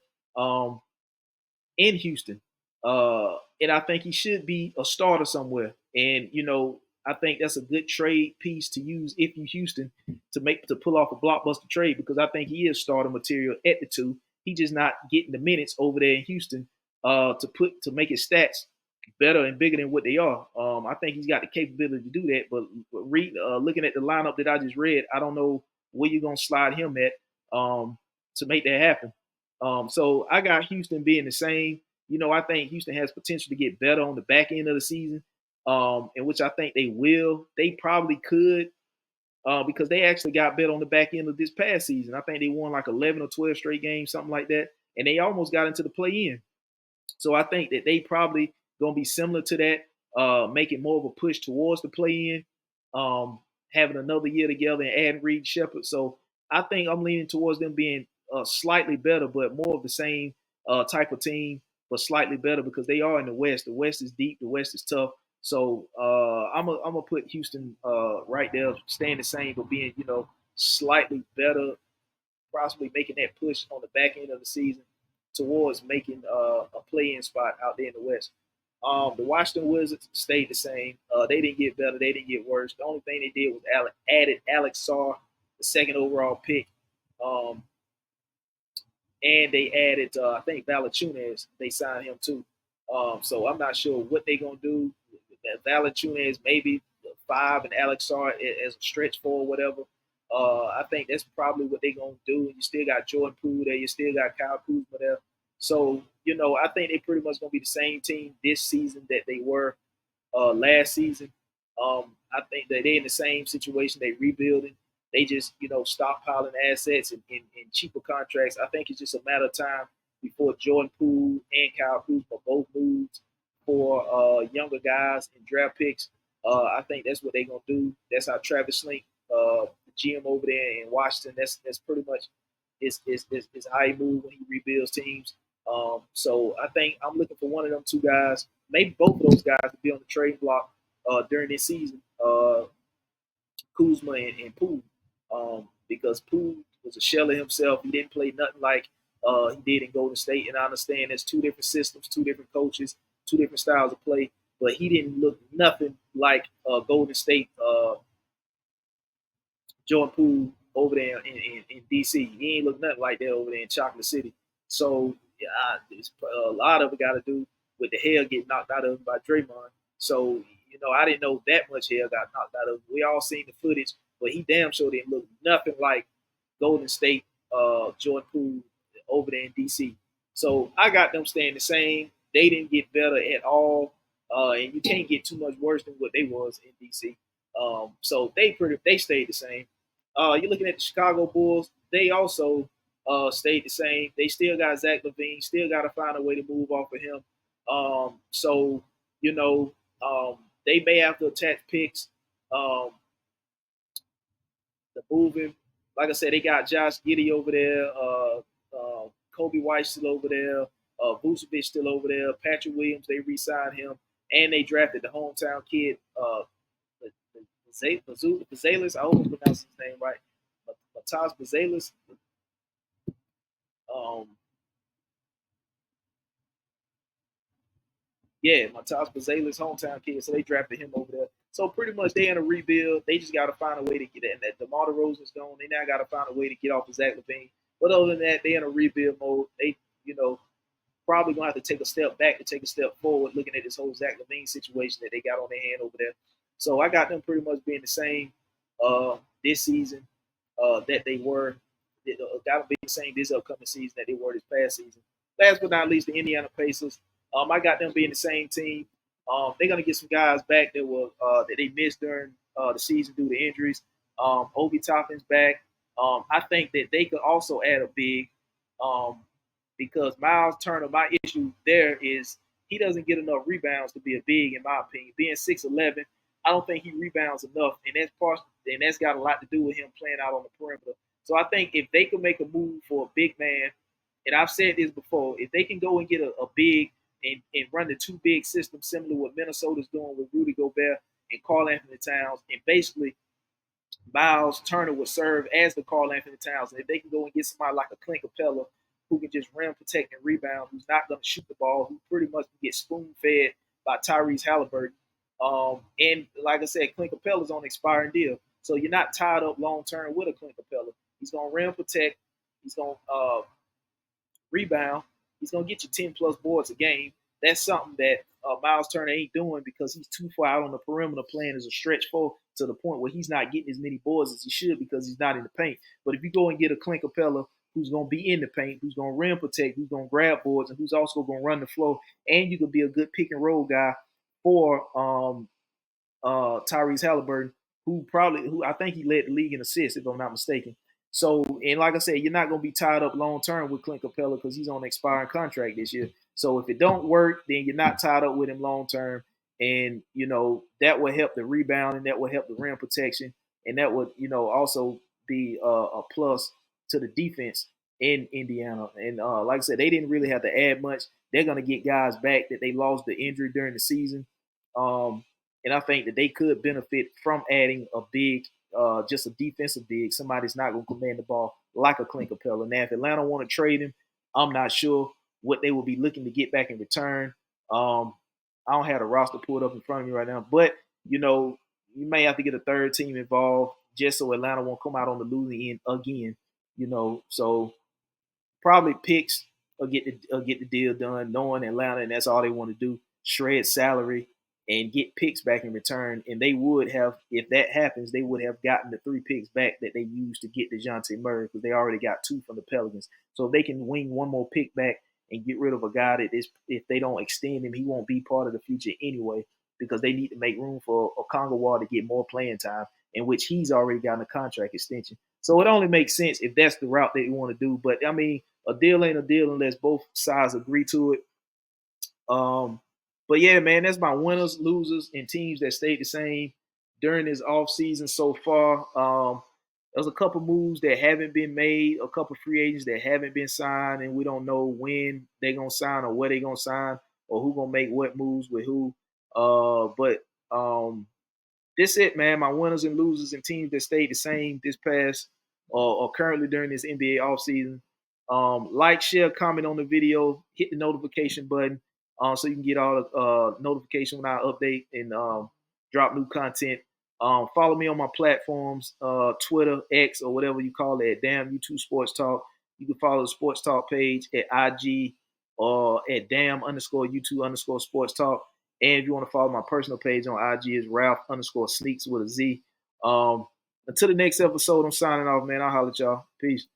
In Houston. And I think he should be a starter somewhere. And I think that's a good trade piece to use if you Houston to pull off a blockbuster trade because I think he is starter material at the 2. He just not getting the minutes over there in Houston to make his stats better and bigger than what they are. I think he's got the capability to do that. But looking at the lineup that I just read, I don't know where you're gonna slide him at to make that happen. So I got Houston being the same. I think Houston has potential to get better on the back end of the season, in which I think they will. They probably could because they actually got better on the back end of this past season. I think they won like 11 or 12 straight games, something like that, and they almost got into the play-in. So I think that they probably gonna be similar to that, making more of a push towards the play-in, having another year together and adding Reed Shepard. So I think I'm leaning towards them being slightly better, but more of the same type of team, but slightly better because they are in the West. The West is deep. The West is tough. So I'm gonna put Houston right there, staying the same, but being slightly better, possibly making that push on the back end of the season towards making a play-in spot out there in the West. The Washington Wizards stayed the same. They didn't get better. They didn't get worse. The only thing they did was added Alex Sarr, the second overall pick, um, and they added I think Valanciunas. They signed him too. So I'm not sure what they're gonna do. Valanciunas maybe 5 and Alex Sarr as a stretch for or whatever. I think that's probably what they're gonna do. And you still got Jordan Poole there. You still got Kyle Kuzma there. So I think they pretty much gonna be the same team this season that they were last season. I think that they're in the same situation. They rebuilding. They just stockpiling assets and cheaper contracts. I think it's just a matter of time before Jordan Poole and Kyle Kuzma both moved for younger guys and draft picks. I think that's what they're gonna do. That's how Travis Slink, the GM over there in Washington, that's pretty much is how he moves when he rebuilds teams. So I think I'm looking for one of them 2 guys, maybe both of those guys, to be on the trade block during this season. Kuzma and Poole, because Poole was a shell of himself. He didn't play nothing like he did in Golden State, and I understand there's 2 different systems, 2 different coaches, 2 different styles of play, but he didn't look nothing like Golden State Jordan Poole over there in DC. He ain't look nothing like that over there in Chocolate City. So yeah, a lot of it got to do with the hair getting knocked out of him by Draymond. So I didn't know that much hair got knocked out of him. We all seen the footage, but he damn sure didn't look nothing like Golden State Jordan Poole over there in DC. So I got them staying the same. They didn't get better at all, and you can't get too much worse than what they was in DC. So they stayed the same. You're looking at the Chicago Bulls. They also stayed the same. They still got Zach LaVine. Still got to find a way to move off of him. So you know, they may have to attach picks um, to move him. Like I said, they got Josh Giddey over there. Kobe White still over there. Vucevic still over there. Patrick Williams, they re-signed him, and they drafted the hometown kid, Bazelis. I hope I'm pronouncing his name right. Matas Bazelis. Um, yeah, Matas Bazelis, hometown kid. So they drafted him over there. So pretty much they in a rebuild. They just got to find a way to get in. That DeMar DeRozan's gone. They now got to find a way to get off of Zach LaVine. But other than that, they in a rebuild mode. They, probably gonna have to take a step back to take a step forward, looking at this whole Zach LaVine situation that they got on their hand over there. So I got them pretty much being the same this season. that they were. That'll be the same this upcoming season that they were this past season. Last but not least, the Indiana Pacers. I got them being the same team. They're gonna get some guys back that they missed during the season due to injuries. Obi Toppin's back. I think that they could also add a big, um, because Miles Turner. My issue there is he doesn't get enough rebounds to be a big, in my opinion. Being 6'11", I don't think he rebounds enough, and that's got a lot to do with him playing out on the perimeter. So I think if they could make a move for a big man, and I've said this before, if they can go and get a big and run the two big system similar to what Minnesota's doing with Rudy Gobert and Karl Anthony Towns, and basically Miles Turner would serve as the Karl Anthony Towns. And if they can go and get somebody like a Clint Capella who can just rim, protect, and rebound, who's not going to shoot the ball, who pretty much get spoon fed by Tyrese Halliburton. And like I said, Clint Capella's on an expiring deal. So you're not tied up long term with a Clint Capella. He's going to rim, protect, he's going to rebound. He's going to get you 10 plus boards a game. That's something that Miles Turner ain't doing because he's too far out on the perimeter playing as a stretch four to the point where he's not getting as many boards as he should because he's not in the paint. But if you go and get a Clint Capella who's going to be in the paint, who's going to rim protect, who's going to grab boards, and who's also going to run the floor, and you could be a good pick and roll guy for Tyrese Halliburton, who I think he led the league in assists, if I'm not mistaken. So, and like I said, you're not going to be tied up long term with Clint Capella because he's on an expiring contract this year. So if it don't work, then you're not tied up with him long term, and that will help the rebound and that will help the rim protection, and that would also be a plus to the defense in Indiana. And like I said, they didn't really have to add much. They're going to get guys back that they lost the injury during the season. And I think that they could benefit from adding a big, just a defensive big, somebody that's not going to command the ball like a Clint Capella. Now, if Atlanta want to trade him, I'm not sure what they will be looking to get back in return. I don't have the roster pulled up in front of me right now, but you may have to get a third team involved just so Atlanta won't come out on the losing end again. So probably picks or get the deal done, knowing Atlanta, and that's all they want to do: shred salary and get picks back in return. And they would have, if that happens, they would have gotten the 3 picks back that they used to get DeJounte Murray because they already got 2 from the Pelicans. So if they can wing one more pick back and get rid of a guy that is, if they don't extend him, he won't be part of the future anyway because they need to make room for Okongwu to get more playing time, in which he's already gotten a contract extension. So it only makes sense if that's the route that you want to do. But, I mean, a deal ain't a deal unless both sides agree to it. But yeah, man, that's my winners, losers, and teams that stayed the same during this offseason so far. There's a couple moves that haven't been made, a couple free agents that haven't been signed, and we don't know when they're gonna sign or where they're gonna sign or who gonna make what moves with who. But this it, man. My winners and losers and teams that stayed the same this past or currently during this NBA offseason. Like, share, comment on the video, hit the notification button so you can get all the notification when I update and drop new content. Follow me on my platforms, Twitter, X, or whatever you call it, Damn You Too Sportstalk. You can follow the Sports Talk page at IG or at Damn_U2_ Sports Talk. And if you want to follow my personal page on IG, is Ralph_Sneaks with a Z. Until the next episode, I'm signing off, man. I'll holler at y'all. Peace.